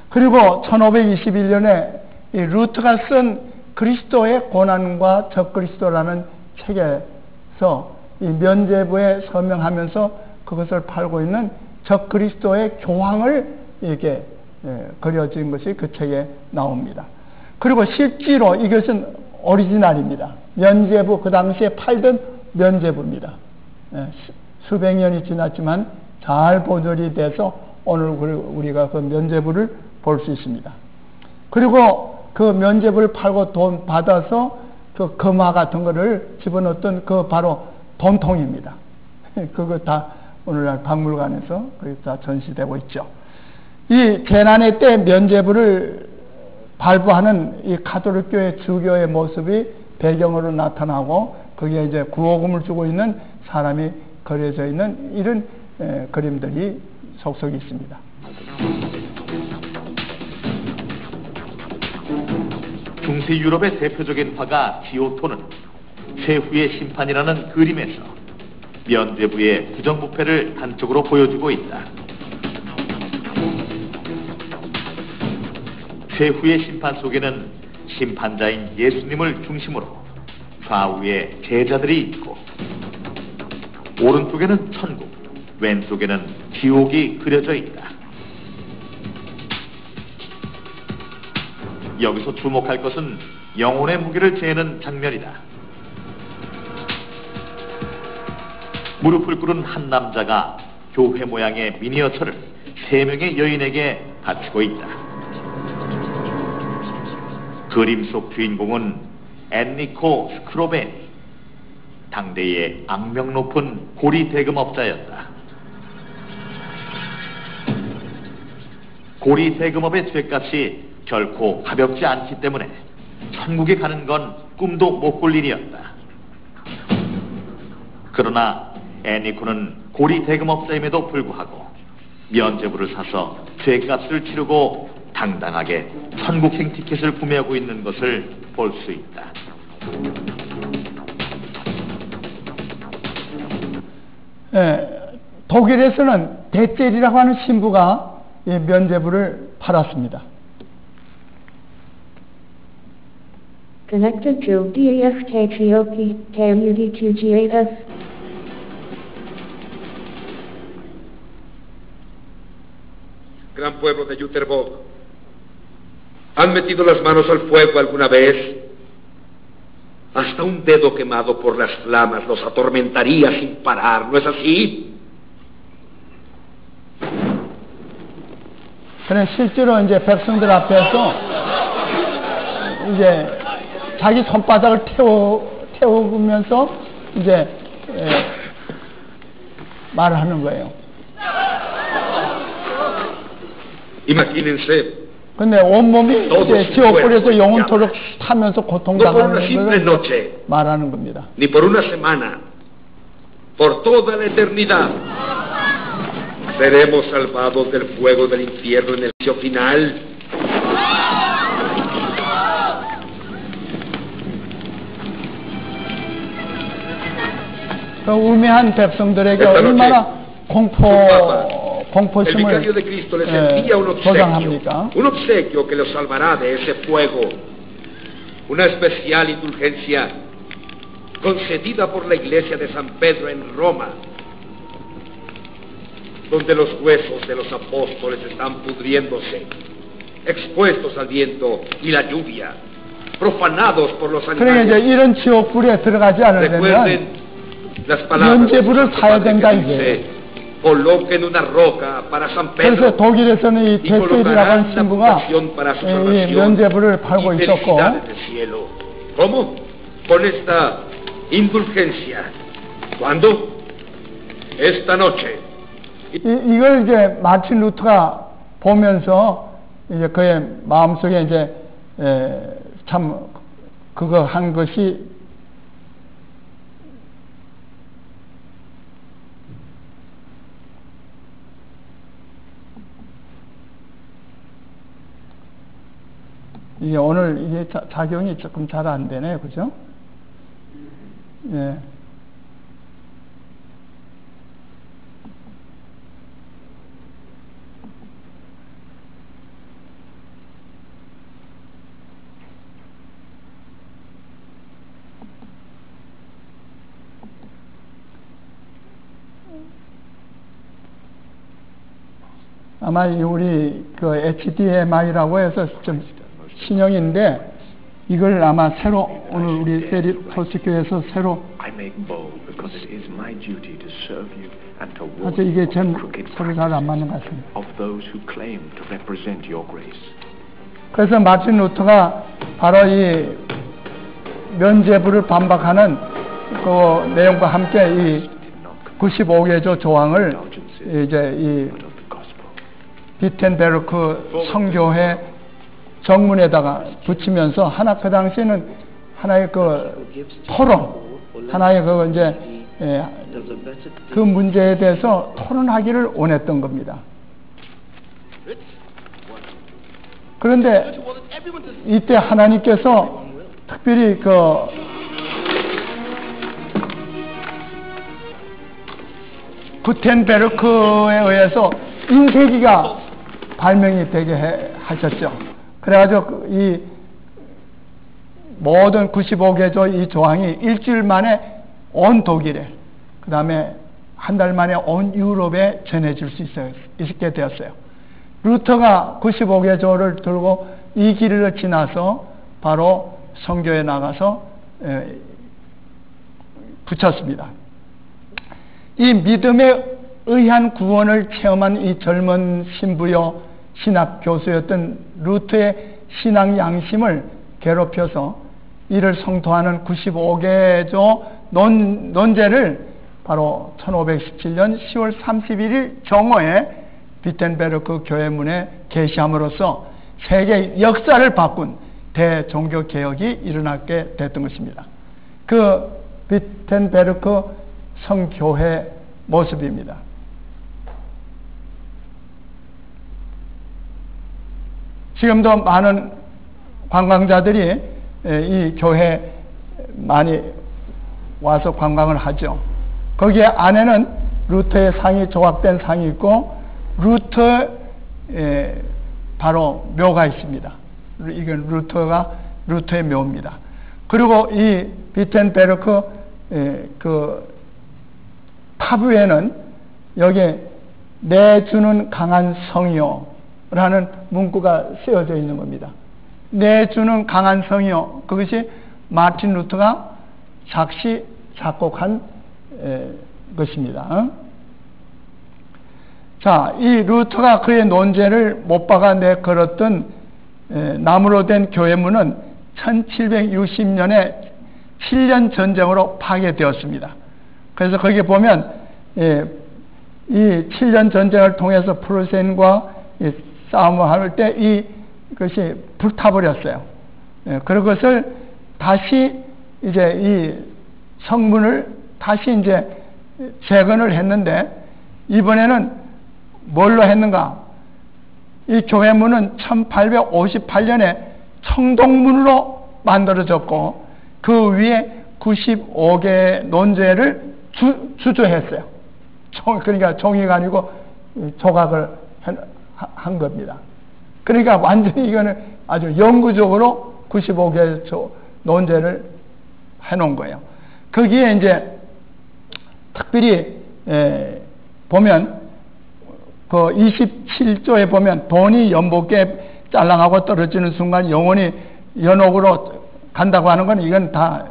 그리고 1521년에 이 루트가 쓴 그리스도의 고난과 적그리스도라는 책에서 이 면죄부에 서명하면서 그것을 팔고 있는 적그리스도의 교황을 이렇게 그려진 것이 그 책에 나옵니다. 그리고 실제로 이것은 오리지널입니다. 면죄부, 그 당시에 팔던 면죄부입니다. 수백 년이 지났지만 잘 보존이 돼서 오늘 우리가 그 면죄부를 볼 수 있습니다. 그리고 그 면죄부를 팔고 돈 받아서 그 금화 같은 거를 집어넣었던 그 바로 돈통입니다. 그거 다 오늘날 박물관에서 거기 다 전시되고 있죠. 이 재난의 때 면죄부를 발부하는 이 가톨릭 교회 주교의 모습이 배경으로 나타나고 거기에 이제 구호금을 주고 있는 사람이 그려져 있는 이런 그림들이 속속이 있습니다. 중세 유럽의 대표적인 화가 기오토는 최후의 심판이라는 그림에서 면죄부의 부정부패를 단적으로 보여주고 있다. 최후의 심판 속에는 심판자인 예수님을 중심으로 좌우에 제자들이 있고 오른쪽에는 천국, 왼쪽에는 지옥이 그려져 있다. 여기서 주목할 것은 영혼의 무게를 재는 장면이다. 무릎을 꿇은 한 남자가 교회 모양의 미니어처를 3명의 여인에게 바치고 있다. 그림 속 주인공은 엔리코 스크로베니, 당대의 악명 높은 고리 대금업자였다. 고리 대금업의 죗값이 결코 가볍지 않기 때문에 천국에 가는 건 꿈도 못 꿀 일이었다. 그러나 애니코는 고리 대금업자임에도 불구하고 면죄부를 사서 죗값을 치르고 당당하게 천국행 티켓을 구매하고 있는 것을 볼 수 있다. 독일에서는 데젤이라고 하는 신부가 이 면죄부를 팔았습니다. Connected to DAFKGOP KMUD2GAF. Gran pueblo de Jüterbog, ¿han metido las manos al fuego alguna vez? Hasta un dedo quemado por las flamas los atormentaría sin parar, ¿no es así? 그래 실제로 이제 백성들 앞에서 이제 자기 손바닥을 태우면서 이제 말을 하는 거예요. Imagínense, 근데 온몸이 이제 지옥불에서 영원토록 타면서 no por una 고통당하는 simple 걸 noche, 말하는 겁니다. ni por una semana, por toda la eternidad, seremos salvados del fuego del infierno en el juicio final. 그 우매한 백성들에게 Esta noche, 얼마나 el 공포심을 vicario de Cristo les envía 보장합니까? un obsequio que los salvará de ese fuego, una especial indulgencia concedida por la iglesia de San Pedro en Roma, donde los huesos de los apóstoles están pudriéndose, expuestos al viento y la lluvia, profanados por los 그러니까 이제 animales. 이런 지옥불에 들어가지 않으려면 Recuerden las palabras 면죄부를 de 사야 Padre 된다 que 이게. dice, coloquen una roca para San 그래서 Pedro 독일에서는 이 y 데셀이라고 colocarán 하는 la 신부가 fundación para su 이 salvación 면죄부를 팔고 y 있었고, felicidades del cielo. ¿Cómo? Con esta indulgencia. ¿Cuándo? Esta noche. 이걸 이제 마틴 루터가 보면서 이제 그의 마음속에 이제 참 그거 한 것이 이게 오늘 이게 작용이 조금 잘 안 되네, 그죠? 예. 아마 우리 그 HDMI라고 해서 좀 신형인데 이걸 아마 새로 오늘 우리 세리 토스교에서 새로 I make bold because it is my duty to serve you and to warn 아주 이게 you of 전 the crooked 서로 잘 안 practices 맞는 것 같습니다. of those who claim to represent your grace. 그래서 마틴 루터가 바로 이 면죄부를 반박하는 그 내용과 함께 이 95개조 조항을 이제 이 비텐베르크 성교회 정문에다가 붙이면서 그 당시에는 하나의 그 토론, 하나의 그 이제 그 문제에 대해서 토론하기를 원했던 겁니다. 그런데 이때 하나님께서 특별히 그 구텐베르크에 의해서 인쇄기가 발명이 되게 하셨죠. 그래가지고 이 모든 95개조 이 조항이 일주일 만에 온 독일에, 그 다음에 한 달 만에 온 유럽에 전해질 수 있게 되었어요. 루터가 95개조를 들고 이 길을 지나서 바로 성교에 나가서 붙였습니다. 이 믿음에 의한 구원을 체험한 이 젊은 신부요 신학 교수였던 루터의 신앙 양심을 괴롭혀서 이를 성토하는 95개조 논제를 바로 1517년 10월 31일 정오에 비텐베르크 교회문에 게시함으로써 세계 역사를 바꾼 대종교 개혁이 일어나게 됐던 것입니다. 그 비텐베르크 성교회 모습입니다. 지금도 많은 관광자들이 이 교회 많이 와서 관광을 하죠. 거기에 안에는 루터의 상이 조각된 상이 있고 루터 바로 묘가 있습니다. 이건 루터의 묘입니다. 그리고 이 비텐베르크 그 탑 위에는 여기에 내주는 강한 성이요라는 문구가 쓰여져 있는 겁니다. 내주는 강한 성이요. 그것이 마틴 루터가 작곡한 것입니다. 자, 이 루터가 그의 논제를 못 박아 내걸었던 나무로 된 교회문은 1760년에 7년 전쟁으로 파괴되었습니다. 그래서 거기에 보면 이 7년 전쟁을 통해서 프로세인과 싸움을 할 때 이것이 불타버렸어요. 그것을 다시 이제 이 성문을 다시 이제 재건을 했는데 이번에는 뭘로 했는가? 이 교회문은 1858년에 청동문으로 만들어졌고 그 위에 95개의 논제를 주조했어요. 그러니까 종이가 아니고 조각을 한 겁니다. 그러니까 완전히 이거는 아주 영구적으로 95개의 논제를 해놓은 거예요. 거기에 이제 특별히 보면 그 27조에 보면 돈이 연복에 짤랑하고 떨어지는 순간 영혼이 연옥으로 간다고 하는 건 이건 다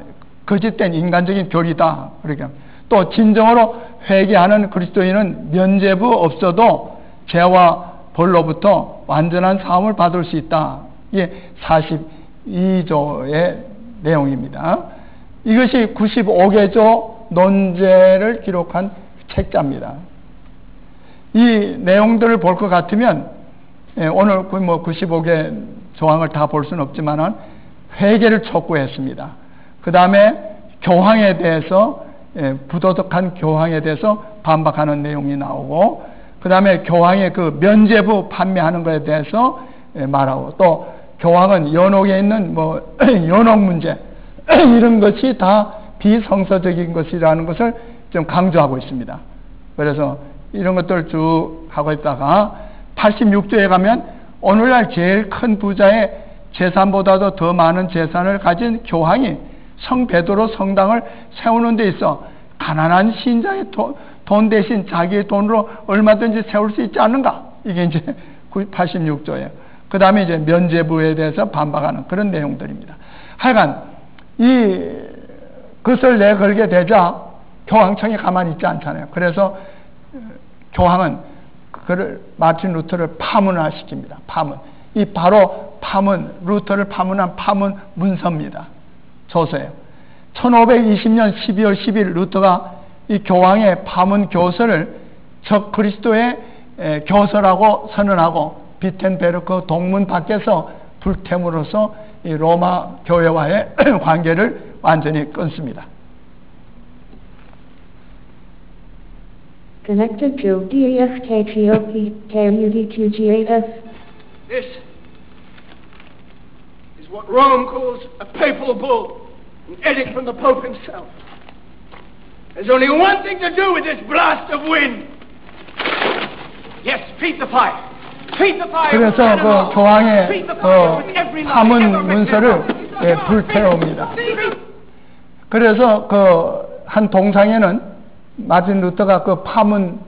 거짓된 인간적인 교리다. 그러니까 또 진정으로 회개하는 그리스도인은 면죄부 없어도 죄와 벌로부터 완전한 사함을 받을 수 있다. 이게 42조의 내용입니다. 이것이 95개조 논제를 기록한 책자입니다. 이 내용들을 볼 것 같으면 오늘 뭐 95개 조항을 다 볼 수는 없지만은 회개를 촉구했습니다. 그 다음에 교황에 대해서 부도덕한 교황에 대해서 반박하는 내용이 나오고 그 다음에 교황의 그 면죄부 판매하는 것에 대해서 말하고 또 교황은 연옥에 있는 뭐 연옥 문제 이런 것이 다 비성서적인 것이라는 것을 좀 강조하고 있습니다. 그래서 이런 것들을 쭉 하고 있다가 86조에 가면 오늘날 제일 큰 부자의 재산보다도 더 많은 재산을 가진 교황이 성 베드로 성당을 세우는 데 있어 가난한 신자의 돈 대신 자기의 돈으로 얼마든지 세울 수 있지 않는가? 이게 이제 86조예요. 그 다음에 이제 면죄부에 대해서 반박하는 그런 내용들입니다. 하여간 그것을 내걸게 되자 교황청이 가만히 있지 않잖아요. 그래서 교황은 그를 마틴 루터를 파문화 시킵니다. 파문. 이 바로 파문, 루터를 파문한 파문 문서입니다. 조서예요. 1520년 12월 10일 루터가 이 교황의 파문 교서를 적 그리스도의 교서라고 선언하고 비텐베르크 동문 밖에서 불템으로써 이 로마 교회와의 관계를 완전히 끊습니다. Connected to DAFKGOP KUD2GAF. This is what Rome calls a papal bull, an edict from the Pope himself. There's only one thing to do with this blast of wind. Yes, feed the fire. Feed the fire. 그래서 그 교황의 그 파문 문서를 불태웁니다. 그래서 그 한 동상에는 마틴 루터가 그 파문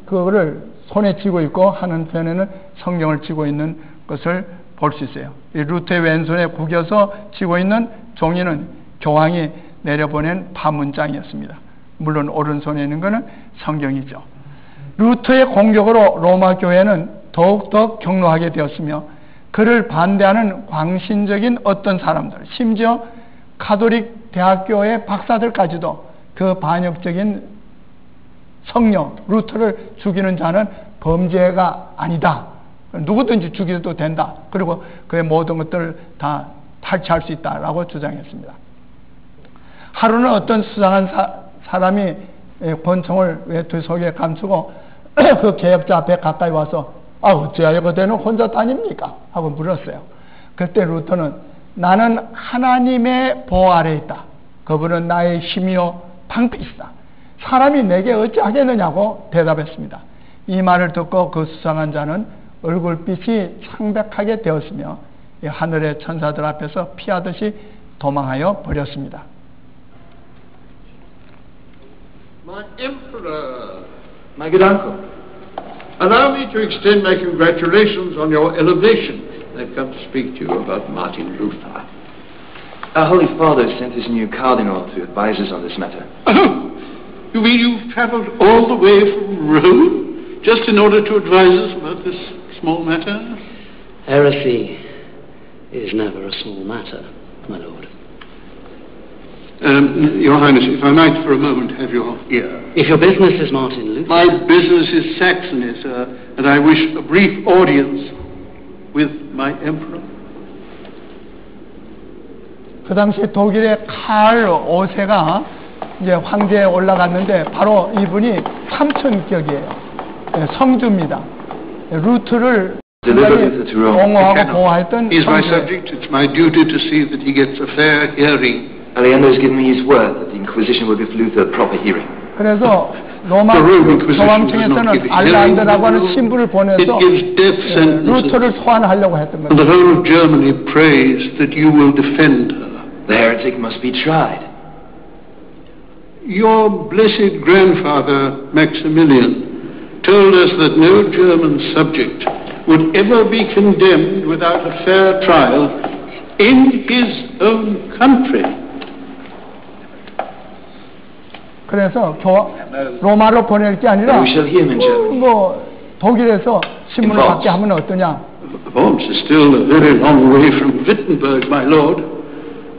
그거를 손에 쥐고 있고 하는 편에는 성경을 쥐고 있는 것을 볼 수 있어요. 이 루터의 왼손에 구겨서 쥐고 있는 종이는 교황이 내려보낸 파문장이었습니다. 물론 오른손에 있는 것은 성경이죠. 루터의 공격으로 로마 교회는 더욱더 격노하게 되었으며 그를 반대하는 광신적인 어떤 사람들, 심지어 가톨릭 대학교의 박사들까지도 그 반역적인 성령, 루터를 죽이는 자는 범죄가 아니다. 누구든지 죽여도 된다. 그리고 그의 모든 것들을 다 탈취할 수 있다라고 주장했습니다. 하루는 어떤 수상한 사람이 권총을 외투 속에 감추고 그 개혁자 앞에 가까이 와서 어찌하여 그대는 혼자 다닙니까? 하고 물었어요. 그때 루터는 나는 하나님의 보호 아래에 있다. 그분은 나의 힘이요 방패이시다. 사람이 내게 어찌하겠느냐고 대답했습니다. 이 말을 듣고 그 수상한 자는 얼굴빛이 창백하게 되었으며 하늘의 천사들 앞에서 피하듯이 도망하여 버렸습니다. My Emperor, my good uncle, allow me to extend my congratulations on your elevation. I've come to speak to you about Martin Luther. Our Holy Father sent his new cardinal to advise us on this matter. Oh, you mean you've traveled all the way from Rome just in order to advise us about this small matter? Heresy is never a small matter, my lord. Your Highness, if I might for a moment have your ear. If your business is Martin Luther... My business is Saxony, sir, and I wish a brief audience with my Emperor. 그 당시 독일의 칼 5세가 이제 황제에 올라갔는데 바로 이분이 삼천격이에요. 성주입니다. 루트를 옹호하고 보호했던 He is my subject. It's my duty to see that he gets a fair hearing. Aleander has given me his word that the Inquisition will give Luther a proper hearing. 그래서 로마 소왕청에서는 알란드라고 하는 신부를 보내서 루터를 소환하려고 했던 And the 거죠. whole of Germany prays that you will defend her. The heretic must be tried. Your blessed grandfather, Maximilian, told us that no German subject would ever be condemned without a fair trial in his own country. 그래서 로마로 보낼 게 아니라 뭐 독일에서 신문을 받게 하면 어떠냐? Worms is still a very long way from Wittenberg, my lord,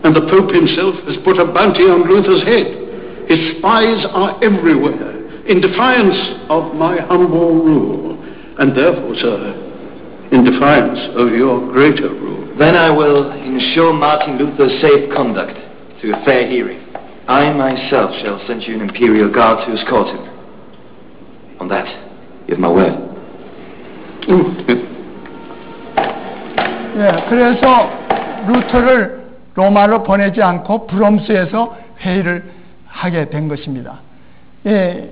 and the Pope himself has put a bounty on Luther's head. His spies are everywhere, in defiance of my humble rule, and therefore, sir, in defiance of your greater rule. Then I will ensure Martin Luther's safe conduct to a fair hearing. I myself shall send you an imperial guard to escort him. On that, you have my word. 예, 그래서 루터를 로마로 보내지 않고 브롬스에서 회의를 하게 된 것입니다. 예,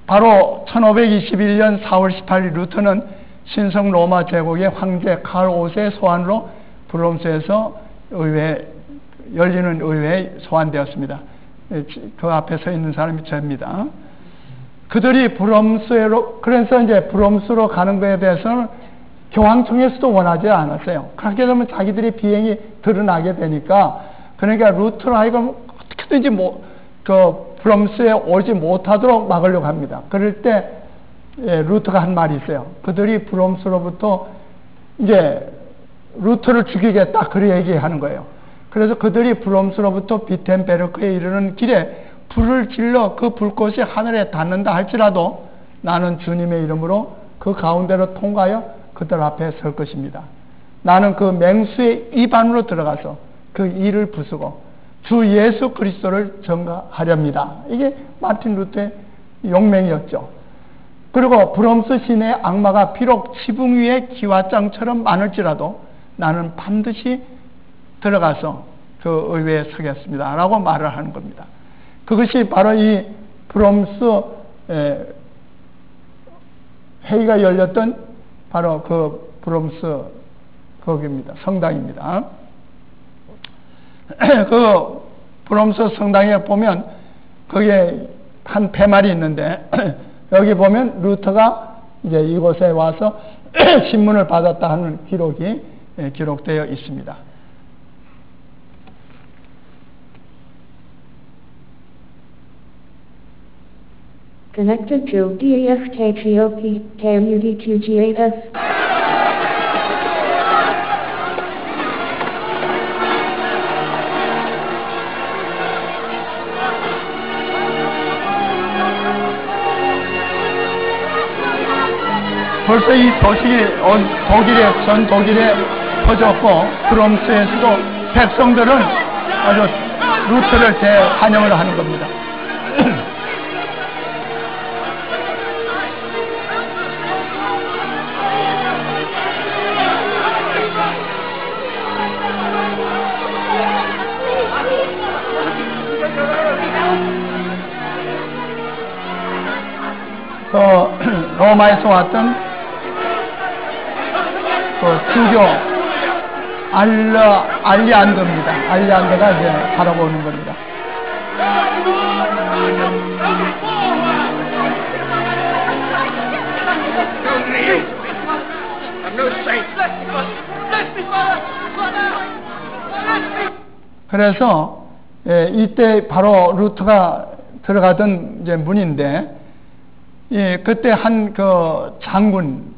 바로 1521년 4월 18일 루터는 신성 로마 제국의 황제 칼 5세 소환으로 브롬스에서 열리는 의회에 소환되었습니다. 그 앞에 서 있는 사람이 저입니다. 그들이 브롬스로, 그래서 이제 브롬스로 가는 것에 대해서는 교황청에서도 원하지 않았어요. 그렇게 되면 자기들이 비행이 드러나게 되니까, 그러니까 루터로 하여금 어떻게든지 브롬스에 오지 못하도록 막으려고 합니다. 그럴 때 루터가 한 말이 있어요. 그들이 브롬스로부터 이제 루터를 죽이겠다, 그렇게 얘기하는 거예요. 그래서 그들이 브롬스로부터 비텐베르크에 이르는 길에 불을 질러 그 불꽃이 하늘에 닿는다 할지라도 나는 주님의 이름으로 그 가운데로 통과하여 그들 앞에 설 것입니다. 나는 그 맹수의 입 안으로 들어가서 그 이를 부수고 주 예수 그리스도를 전가하렵니다. 이게 마틴 루터의 용맹이었죠. 그리고 브롬스 시내의 악마가 비록 지붕 위에 기와장처럼 많을지라도 나는 반드시 들어가서 그 의회에 서겠습니다 라고 말을 하는 겁니다. 그것이 바로 이 브롬스 회의가 열렸던 바로 그 브롬스 거기입니다. 성당입니다. 그 브롬스 성당에 보면 거기에 한 폐말이 있는데 여기 보면 루터가 이제 이곳에 와서 신문을 받았다 하는 기록이 기록되어 있습니다. Connected to DEFKGOP KMUD2GAF. 벌써 이 소식이 전 독일에 퍼졌고 브롬스에서도 백성들은 아주 루터를 대환영을 하는 겁니다. 로마에서 왔던 그 주교 알리안드입니다. 알리안드가 이제 바라보는 겁니다. 그래서 이때 바로 루터가 들어가던 이제 문인데, 그때 한 그 장군,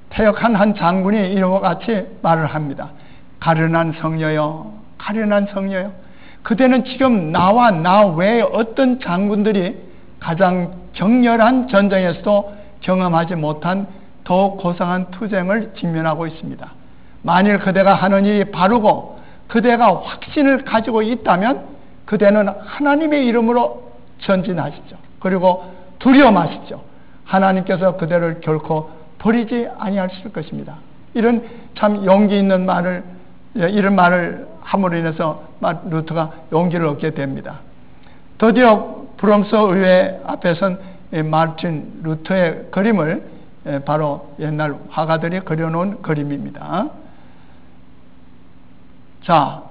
태역한 한 장군이 이와 같이 말을 합니다. 가련한 성녀여, 가련한 성녀여. 그대는 지금 나와 나 외에 어떤 장군들이 가장 격렬한 전쟁에서도 경험하지 못한 더욱 고상한 투쟁을 직면하고 있습니다. 만일 그대가 하는 일이 바르고 그대가 확신을 가지고 있다면 그대는 하나님의 이름으로 전진하시죠. 그리고 두려워 마시죠. 하나님께서 그대를 결코 버리지 아니하실 것입니다. 이런 참 용기 있는 말을, 이런 말을 함으로 인해서 루터가 용기를 얻게 됩니다. 드디어 브롬스 의회 앞에선 마르틴 루터의 그림을 바로 옛날 화가들이 그려놓은 그림입니다. 자,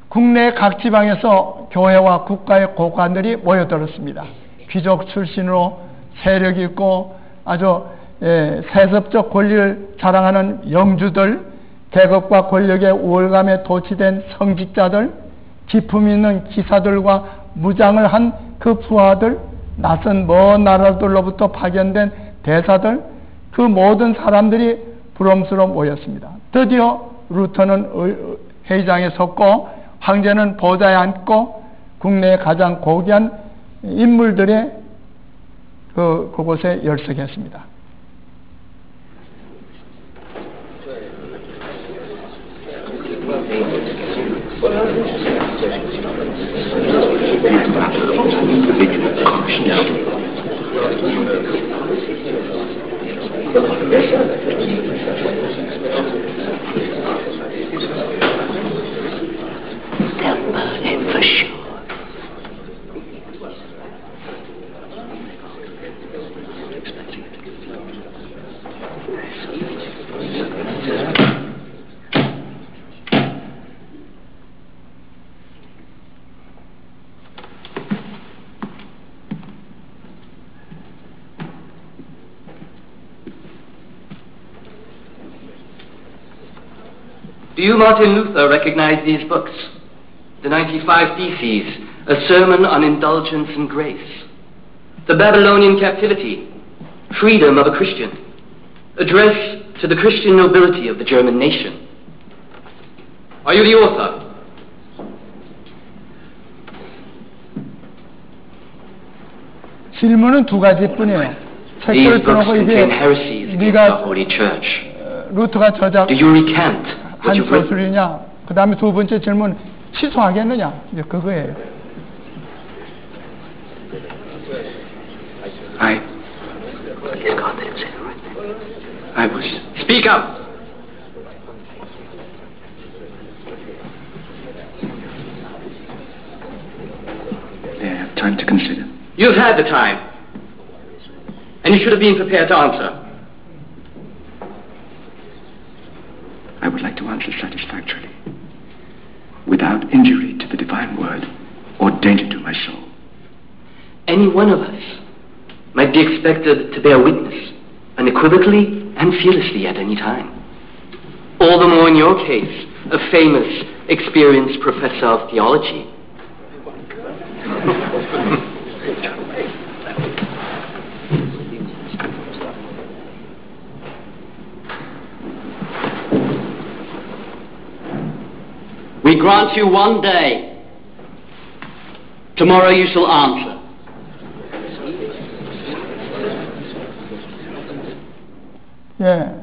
국내 각 지방에서 교회와 국가의 고관들이 모여들었습니다. 귀족 출신으로 세력 있고 아주 세습적 권리를 자랑하는 영주들, 계급과 권력의 우월감에 도취된 성직자들, 기품 있는 기사들과 무장을 한 그 부하들, 낯선 먼 나라들로부터 파견된 대사들, 그 모든 사람들이 브롬스로 모였습니다. 드디어 루터는 회의장에 섰고 황제는 보좌에 앉고 국내의 가장 고귀한 인물들의 그곳에 열석했습니다. Do you, Martin Luther, recognize these books? The 95 Theses, A Sermon on Indulgence and Grace. The Babylonian Captivity, Freedom of a Christian. Address to the Christian nobility of the German nation. Are you the author? 질문은 두 가지뿐이에요. 책을 펴놓고 이게 네가 루터가 저작 한 소설이냐, 그 다음에 두 번째 질문 취소하겠느냐, 이제 그거예요. I was. Speak up. May I have time to consider? You've had the time, and you should have been prepared to answer. I would like to answer satisfactorily, without injury to the divine word or danger to my soul. Any one of us might be expected to bear witness unequivocally and fearlessly at any time. All the more in your case, a famous, experienced professor of theology. We grant you one day. Tomorrow you shall answer. 예,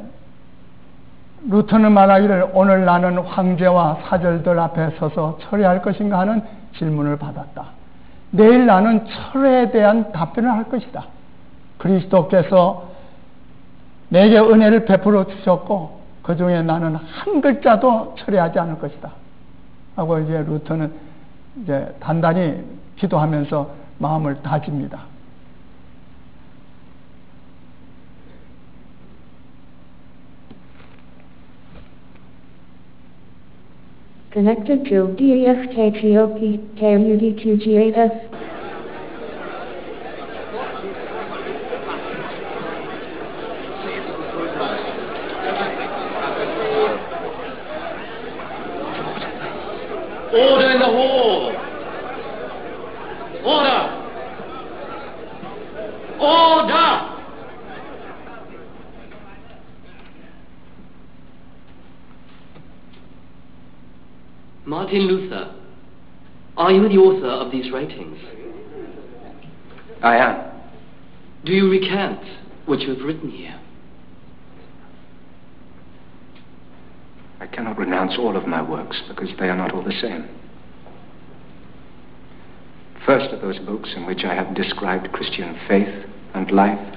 루터는 말하기를 오늘 나는 황제와 사절들 앞에 서서 철회할 것인가 하는 질문을 받았다. 내일 나는 철회에 대한 답변을 할 것이다. 그리스도께서 내게 은혜를 베풀어 주셨고 그 중에 나는 한 글자도 철회하지 않을 것이다. 하고 이제 루터는 이제 단단히 기도하면서 마음을 다집니다. Connected to DEFKTOP KMUD2G8F. Order in the hall! Order! Order! Martin Luther, are you the author of these writings? I am. Do you recant what you have written here? I cannot renounce all of my works because they are not all the same. First are those books in which I have described Christian faith and life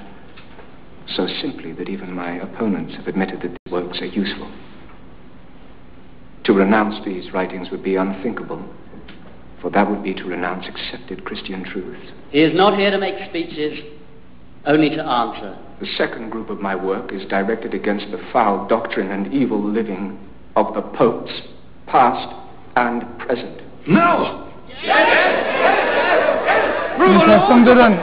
so simply that even my opponents have admitted that these works are useful. To renounce these writings would be unthinkable, for that would be to renounce accepted Christian truths. He is not here to make speeches, only to answer. The second group of my work is directed against the foul doctrine and evil living of the popes, past and present. No! 이 백성들은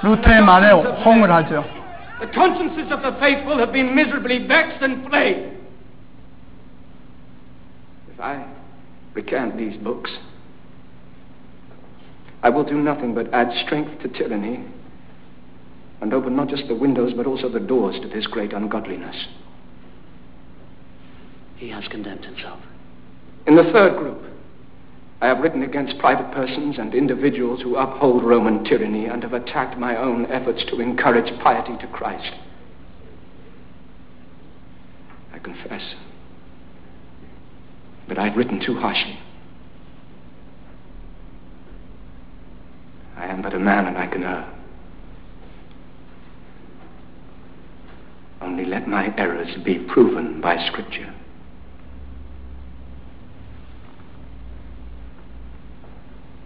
루터의 말에 호응을 하죠. The consciences of the faithful have been miserably vexed and flayed. If I recant these books, I will do nothing but add strength to tyranny and open not just the windows but also the doors to this great ungodliness. He has condemned himself. In the third group, I have written against private persons and individuals who uphold Roman tyranny and have attacked my own efforts to encourage piety to Christ. I confess that I've written too harshly. I am but a man and I can err. Only let my errors be proven by Scripture.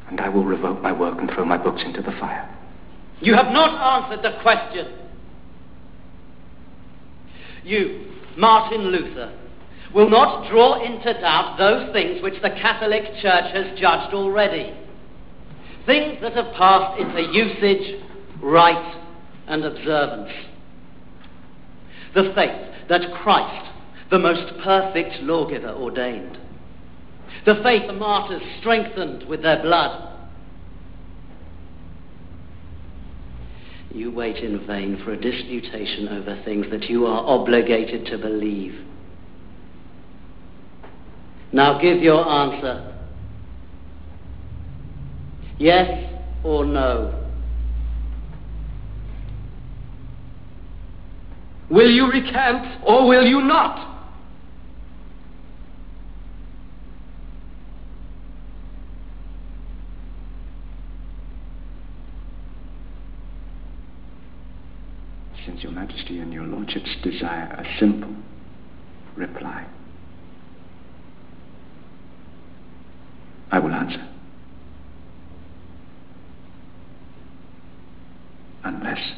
And I will revoke my work and throw my books into the fire. You have not answered the question. You, Martin Luther, will not draw into doubt those things which the Catholic Church has judged already. Things that have passed into usage, rite, and observance. The faith that Christ, the most perfect lawgiver, ordained. The faith the martyrs strengthened with their blood. You wait in vain for a disputation over things that you are obligated to believe. Now give your answer. Yes or no? Will you recant or will you not? Since your Majesty and your Lordships desire a simple reply, I will answer. Unless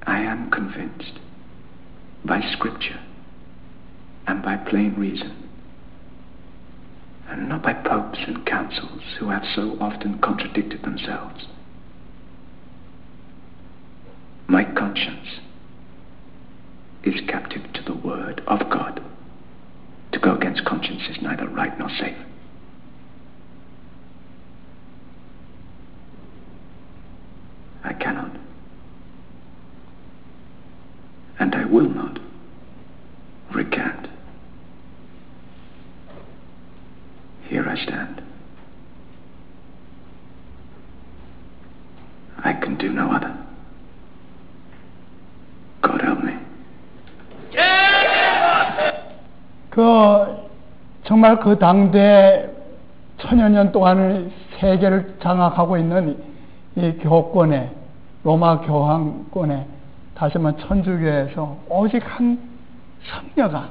I am convinced by Scripture and by plain reason, and not by popes and councils who have so often contradicted themselves. My conscience is captive to the Word of God. To go against conscience is neither right nor safe. I cannot, and I will not, recant. Here I stand. I can do no other. God help me. 정말 그 당대 천여 년 동안의 세계를 장악하고 있는 이 교권에, 로마 교황권에, 다시 말해 천주교에서 오직 한 성녀가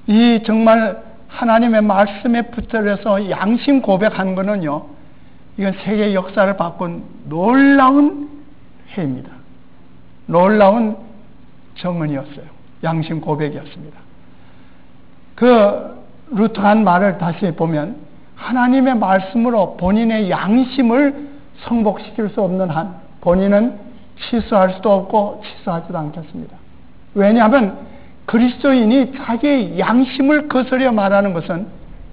이 정말 하나님의 말씀에 붙들려서 양심 고백하는 것은요, 이건 세계 역사를 바꾼 놀라운 해입니다. 놀라운 정언이었어요. 양심 고백이었습니다. 루터가 한 말을 다시 보면 하나님의 말씀으로 본인의 양심을 성복시킬 수 없는 한 본인은 치수할 수도 없고 치수하지도 않겠습니다. 왜냐하면 그리스도인이 자기의 양심을 거스려 말하는 것은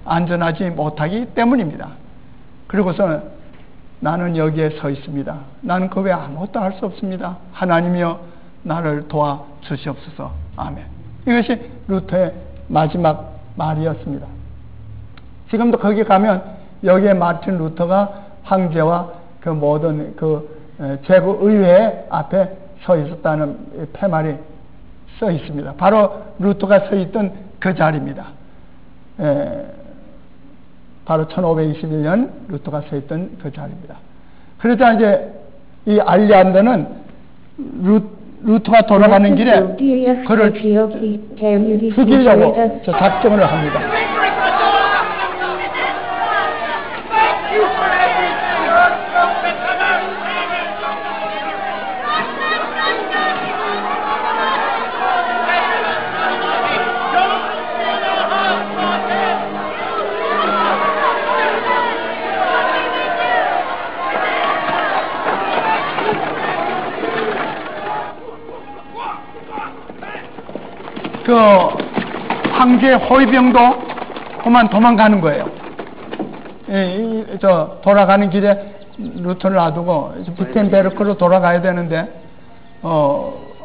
안전하지 못하기 때문입니다. 그리고서 나는 여기에 서 있습니다. 나는 그 외에 아무것도 할 수 없습니다. 하나님이여 나를 도와주시옵소서. 아멘. 이것이 루터의 마지막 말이었습니다. 지금도 거기 가면 여기에 마틴 루터가 황제와 그 모든 그 제국의회 앞에 서 있었다는 폐말이 써 있습니다. 바로 루터가 서 있던 그 자리입니다. 바로 1521년 루터가 서 있던 그 자리입니다. 그러자 이제 이 알리안드는 루터가 돌아가는 길에 그를 죽이려고 작정을 합니다. 그 황제 호위병도 그만 도망가는 거예요. 돌아가는 길에 루터를 놔두고 비텐베르크로 돌아가야 되는데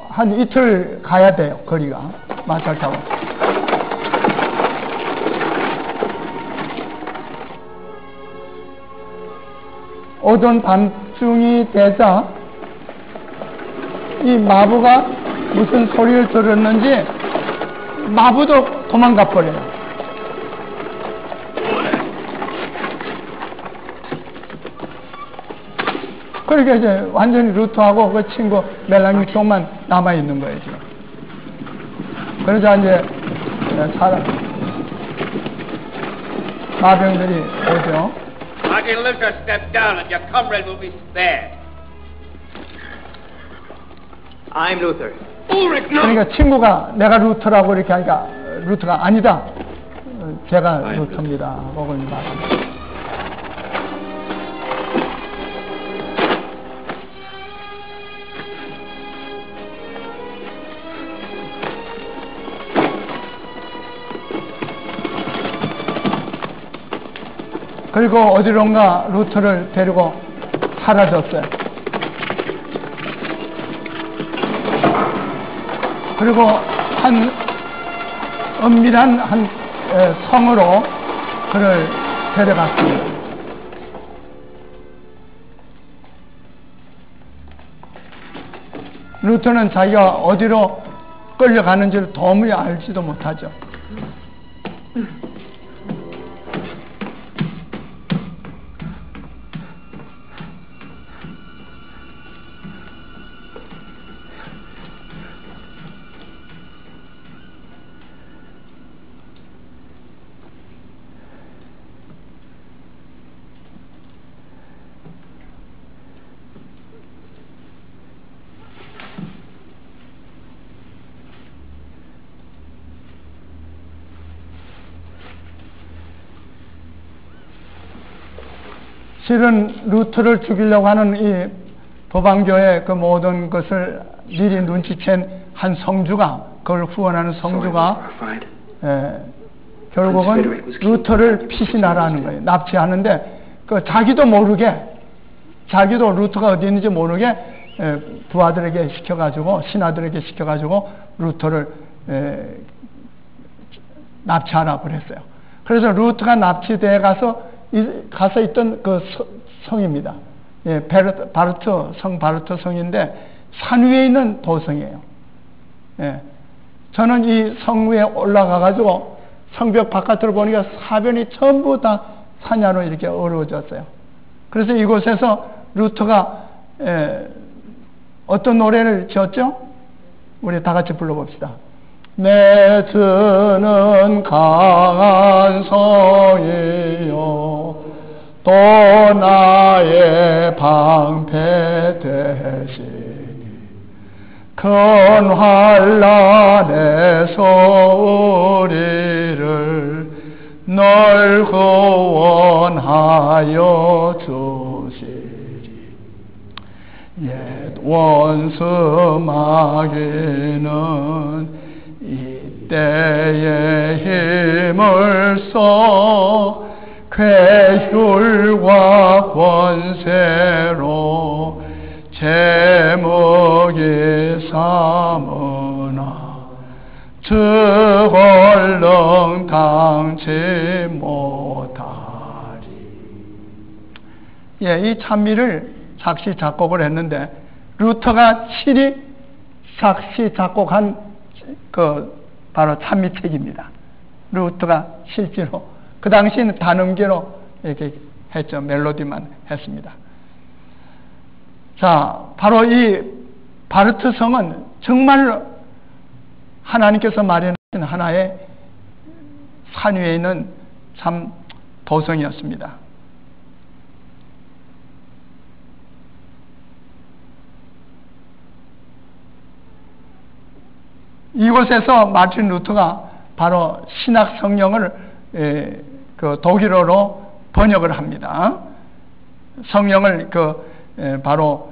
한 이틀 가야 돼요. 거리가 마차를 타고. 오전 밤중이 되자 이 마부가 무슨 소리를 들었는지 마부도 도망가 버려요. 그러니까 이제 완전히 루터하고 그 친구 멜랑이통만 남아 있는 거예요 지금. 그러자 이제 마병들이 오죠. Martin Luther, step down and your comrade will be spared. I'm Luther. 그러니까 친구가 내가 루터라고 이렇게 하니까 루터가 아니다. 제가 루터입니다. 하고 말합니다. 그리고 어디론가 루터를 데리고 사라졌어요. 그리고 한 은밀한 한 성으로 그를 데려갔습니다. 루터는 자기가 어디로 끌려가는지를 도무지 알지도 못하죠. 실은 루터를 죽이려고 하는 이 도방교의 그 모든 것을 미리 눈치챈 한 성주가, 그걸 후원하는 성주가 결국은 루터를 피신하라는 거예요. 납치하는데 그 자기도 모르게, 자기도 루터가 어디 있는지 모르게 부하들에게 시켜가지고, 신하들에게 시켜가지고 루터를 납치하라 그랬어요. 그래서 루터가 납치돼 가서 있던 그 성입니다. 성 바르트 성인데 산 위에 있는 도성이에요. 저는 이 성 위에 올라가 가지고 성벽 바깥으로 보니까 사변이 전부 다 산야로 이렇게 어우러졌어요. 그래서 이곳에서 루터가 어떤 노래를 지었죠? 우리 다 같이 불러봅시다. 내 주는 강한 성이요 또 나의 방패 되시니 큰 환난에서 우리를 널 구원하여 주시리. 옛 원수 마귀는 이때에 힘을 써 괴율과 권세로 제목이 삼으나 즉 얼른 당치 못하리. 이 찬미를 작시 작곡을 했는데 루터가 친히 작시 작곡한 바로 찬미책입니다. 루터가 실제로 그 당시에는 단음계로 이렇게 했죠. 멜로디만 했습니다. 자, 바로 이 바르트 성은 정말 하나님께서 마련하신 하나의 산 위에 있는 참 도성이었습니다. 이곳에서 마틴 루터가 바로 신약 성경을 독일어로 번역을 합니다. 성경을 바로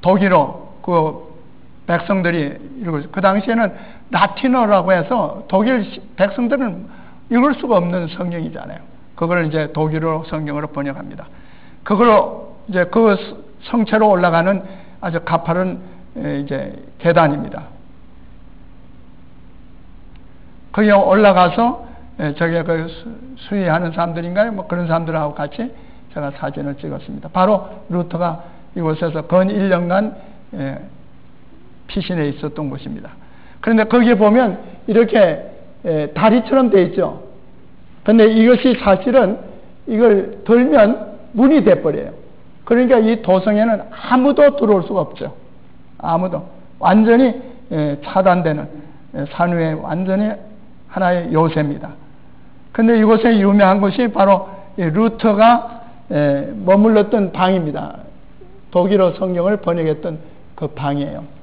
독일어 백성들이 그 당시에는 라틴어라고 해서 독일 백성들은 읽을 수가 없는 성경이잖아요. 그걸 이제 독일어 성경으로 번역합니다. 그걸로 이제 그 성체로 올라가는 아주 가파른 이제 계단입니다. 거기에 올라가서 저기 수의하는 사람들인가요? 뭐 그런 사람들하고 같이 제가 사진을 찍었습니다. 바로 루터가 이곳에서 건 1년간 피신해 있었던 곳입니다. 그런데 거기에 보면 이렇게 다리처럼 되어 있죠. 그런데 이것이 사실은 이걸 들면 문이 돼버려요. 그러니까 이 도성에는 아무도 들어올 수가 없죠. 아무도. 완전히 차단되는 산 위에 완전히 하나의 요새입니다. 그런데 이곳에 유명한 곳이 바로 루터가 머물렀던 방입니다. 독일어 성경을 번역했던 그 방이에요.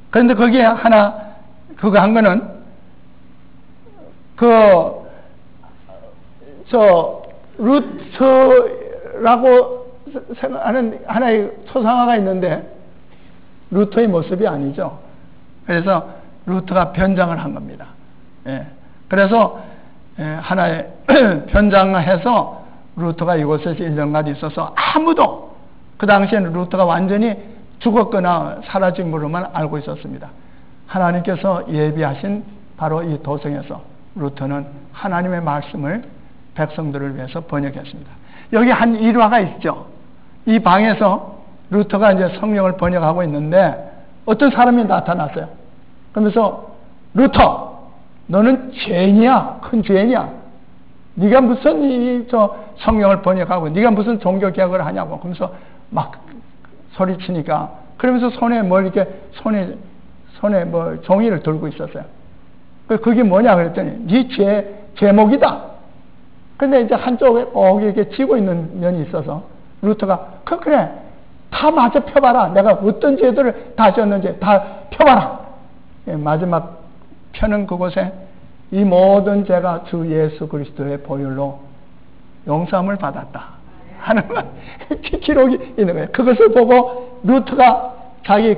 그런데 거기에 하나 그거 한 거는 루터라고 생각하는 하나의 초상화가 있는데 루터의 모습이 아니죠. 그래서 루터가 변장을 한 겁니다. 그래서 하나의 변장해서 루터가 이곳에서 1년간 있어서 아무도 그 당시에는 루터가 완전히 죽었거나 사라진 걸로만 알고 있었습니다. 하나님께서 예비하신 바로 이 도성에서 루터는 하나님의 말씀을 백성들을 위해서 번역했습니다. 여기 한 일화가 있죠. 이 방에서 루터가 이제 성경을 번역하고 있는데 어떤 사람이 나타났어요. 그러면서 루터, 너는 죄인이야, 큰 죄인이야. 네가 무슨 성경을 번역하고 네가 무슨 종교 개혁을 하냐고. 그러면서 막 소리치니까 그러면서 손에 손에 뭐 종이를 들고 있었어요. 그게 뭐냐 그랬더니 네 제목이다. 근데 이제 한쪽에 이렇게 쥐고 있는 면이 있어서 루터가 그래 다 마저 펴봐라. 내가 어떤 죄들을 다 지었는지 다 펴봐라. 마지막 펴는 그곳에 이 모든 죄가 주 예수 그리스도의 보혈로 용서함을 받았다 하는 기록이 있는 거예요. 그것을 보고 루터가 자기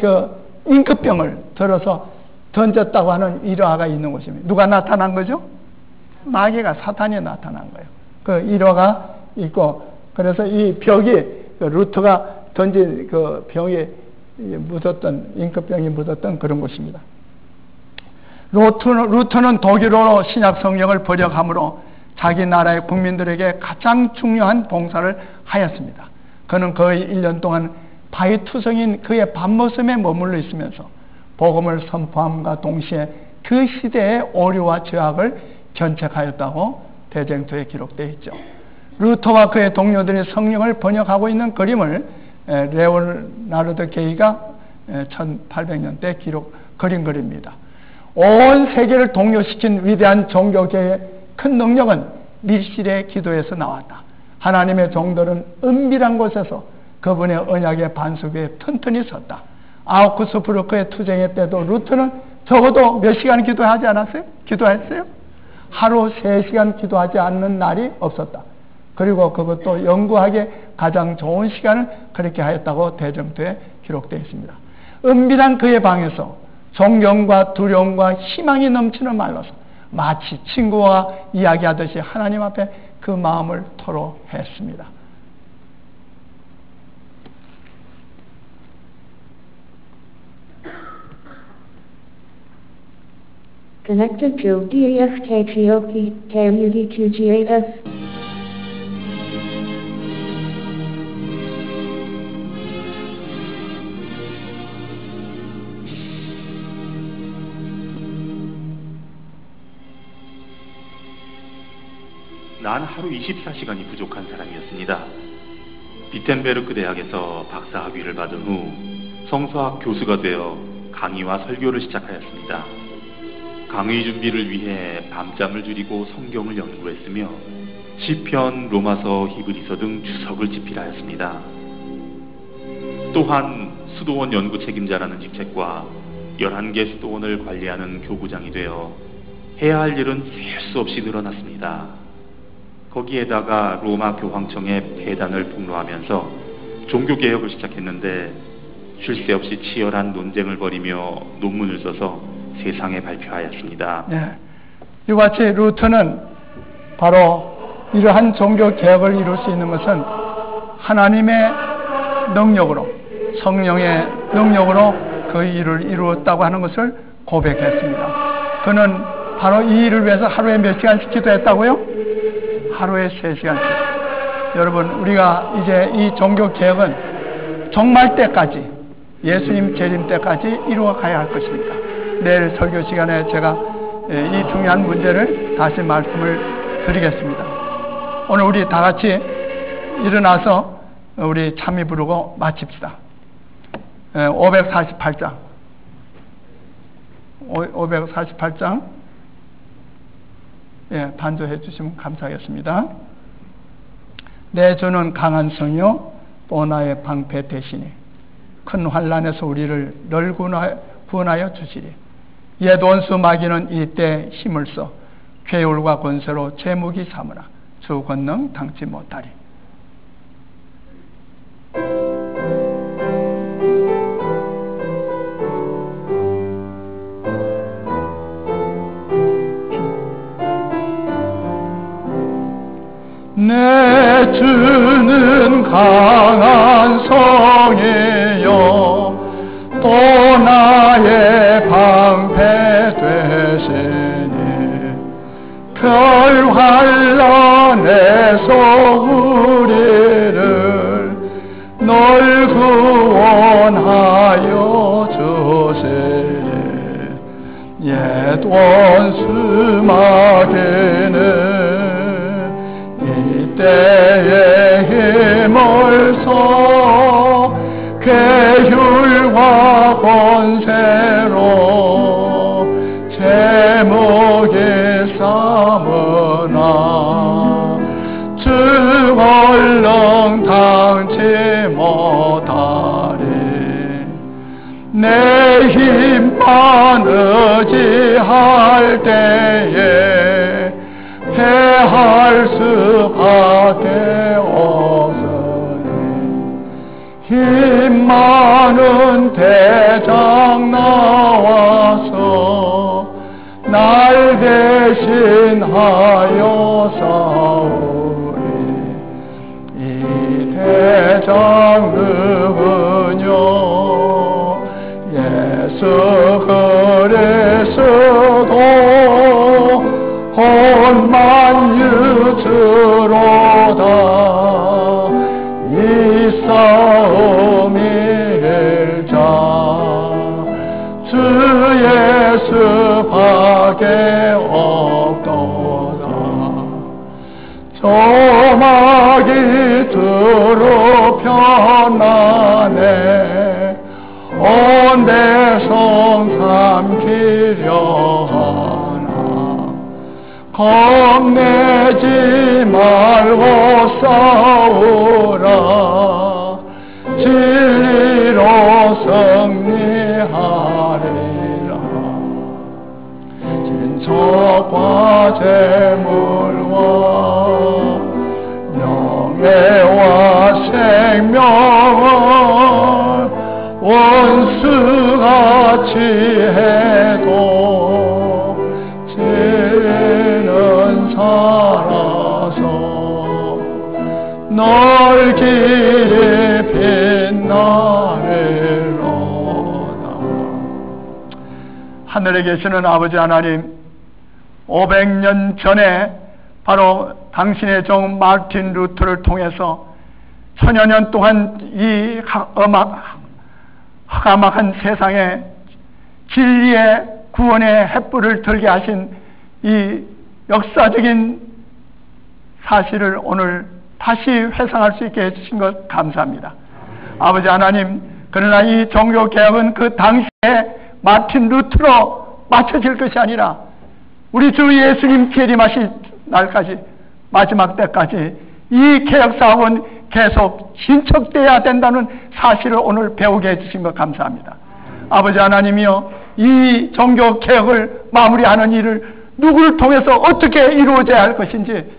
잉크병을 들어서 던졌다고 하는 일화가 있는 곳입니다. 누가 나타난 거죠? 마귀가, 사탄이 나타난 거예요. 그 일화가 있고, 그래서 이 벽이 루터가 던진 그 병에 묻었던, 잉크병이 묻었던 그런 곳입니다. 루터는 독일어로 신약 성경을 번역함으로 자기 나라의 국민들에게 가장 중요한 봉사를 하였습니다. 그는 거의 1년 동안 바위투성인 그의 밤모섬에 머물러 있으면서 복음을 선포함과 동시에 그 시대의 오류와 죄악을 견책하였다고 대쟁투에 기록되어 있죠. 루터와 그의 동료들이 성경을 번역하고 있는 그림을 레오나르도 게이가 1800년대 그린 그림입니다. 온 세계를 동요시킨 위대한 종교계의 큰 능력은 밀실의 기도에서 나왔다. 하나님의 종들은 은밀한 곳에서 그분의 언약의 반석 위에 튼튼히 섰다. 아우크스부르크의 투쟁의 때도 루터는 적어도 몇 시간 기도하지 않았어요? 기도했어요? 하루 3시간 기도하지 않는 날이 없었다. 그리고 그것도 영구하게 가장 좋은 시간을 그렇게 하였다고 대정토에 기록되어 있습니다. 은밀한 그의 방에서 존경과 두려움과 희망이 넘치는 말로서 마치 친구와 이야기하듯이 하나님 앞에 그 마음을 토로했습니다. Connected to DEFKTOP KUD2GAF. 난 하루 24시간이 부족한 사람이었습니다. 비텐베르크 대학에서 박사 학위를 받은 후 성서학 교수가 되어 강의와 설교를 시작하였습니다. 강의 준비를 위해 밤잠을 줄이고 성경을 연구했으며 시편, 로마서, 히브리서 등 주석을 집필하였습니다. 또한 수도원 연구 책임자라는 직책과 11개 수도원을 관리하는 교구장이 되어 해야 할 일은 셀 수 없이 늘어났습니다. 거기에다가 로마 교황청에 폐단을 폭로하면서 종교개혁을 시작했는데 쉴 새 없이 치열한 논쟁을 벌이며 논문을 써서 세상에 발표하였습니다. 네. 이와 같이 루터는 바로 이러한 종교개혁을 이룰 수 있는 것은 하나님의 능력으로, 성령의 능력으로 그 일을 이루었다고 하는 것을 고백했습니다. 그는 바로 이 일을 위해서 하루에 몇 시간씩 기도했다고요? 하루에 3시간씩. 여러분, 우리가 이제 이 종교개혁은 종말 때까지, 예수님 재림 때까지 이루어가야 할 것입니다. 내일 설교 시간에 제가 이 중요한 문제를 다시 말씀을 드리겠습니다. 오늘 우리 다 같이 일어나서 우리 참이 부르고 마칩시다. 548장 548장 반주해 주시면 감사하겠습니다. 내 주는 강한 성이요 또 나의 방패 대신이 큰 환난에서 우리를 널 구원하여 주시리. 옛 원수 마귀는 이때 힘을 써 괴울과 권세로 제 무기 삼으라. 주 권능 당치 못하리. 내 주는 강한 성이요 또 나의 방패 되시니 별 환난에서 우리를 널 구원하여 주시니 옛 원수 마귀는 이때에 힘을 써 괴율과 권세로 제 무기 삼으나 주 얼렁 당치 못하리. 내 힘만 의지할 때에 패할 수밖에 없으니 힘 많은 대장 나와서 날 대신하여 싸우리. 이 대장 누구뇨 예수 그리스도 혼만 유주로다. 이 싸움이 일자 주 예수 밖에 없도다. 조막이 두루 편안해 온 대성 삼키려 하나. 겁내지 말고 싸우라. 진리로 승리하리라. 은사와 재물과 명예와 생명을 원수같이 해도 죄는 살아서 널 길이 빛나리로다. 하늘에 계시는 아버지 하나님, 500년 전에 바로 당신의 종 마틴 루터를 통해서 천여 년 동안 이 흑암악한 세상에 진리의 구원의 횃불을 들게 하신 이 역사적인 사실을 오늘 다시 회상할 수 있게 해주신 것 감사합니다. 아버지 하나님, 그러나 이 종교개혁은 그 당시에 마틴 루터로 맞춰질 것이 아니라 우리 주 예수님 재림하실 날까지, 마지막 때까지 이 개혁사업은 계속 신척되어야 된다는 사실을 오늘 배우게 해주신 것 감사합니다. 아버지 하나님이여, 이 종교개혁을 마무리하는 일을 누구를 통해서 어떻게 이루어져야 할 것인지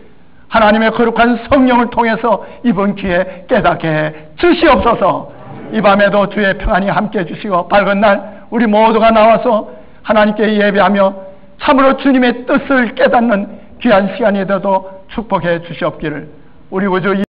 하나님의 거룩한 성령을 통해서 이번 기회에 깨닫게 해 주시옵소서. 이 밤에도 주의 평안이 함께 해주시고 밝은 날 우리 모두가 나와서 하나님께 예배하며 참으로 주님의 뜻을 깨닫는 귀한 시간이 되도록 축복해 주시옵기를 우리 구주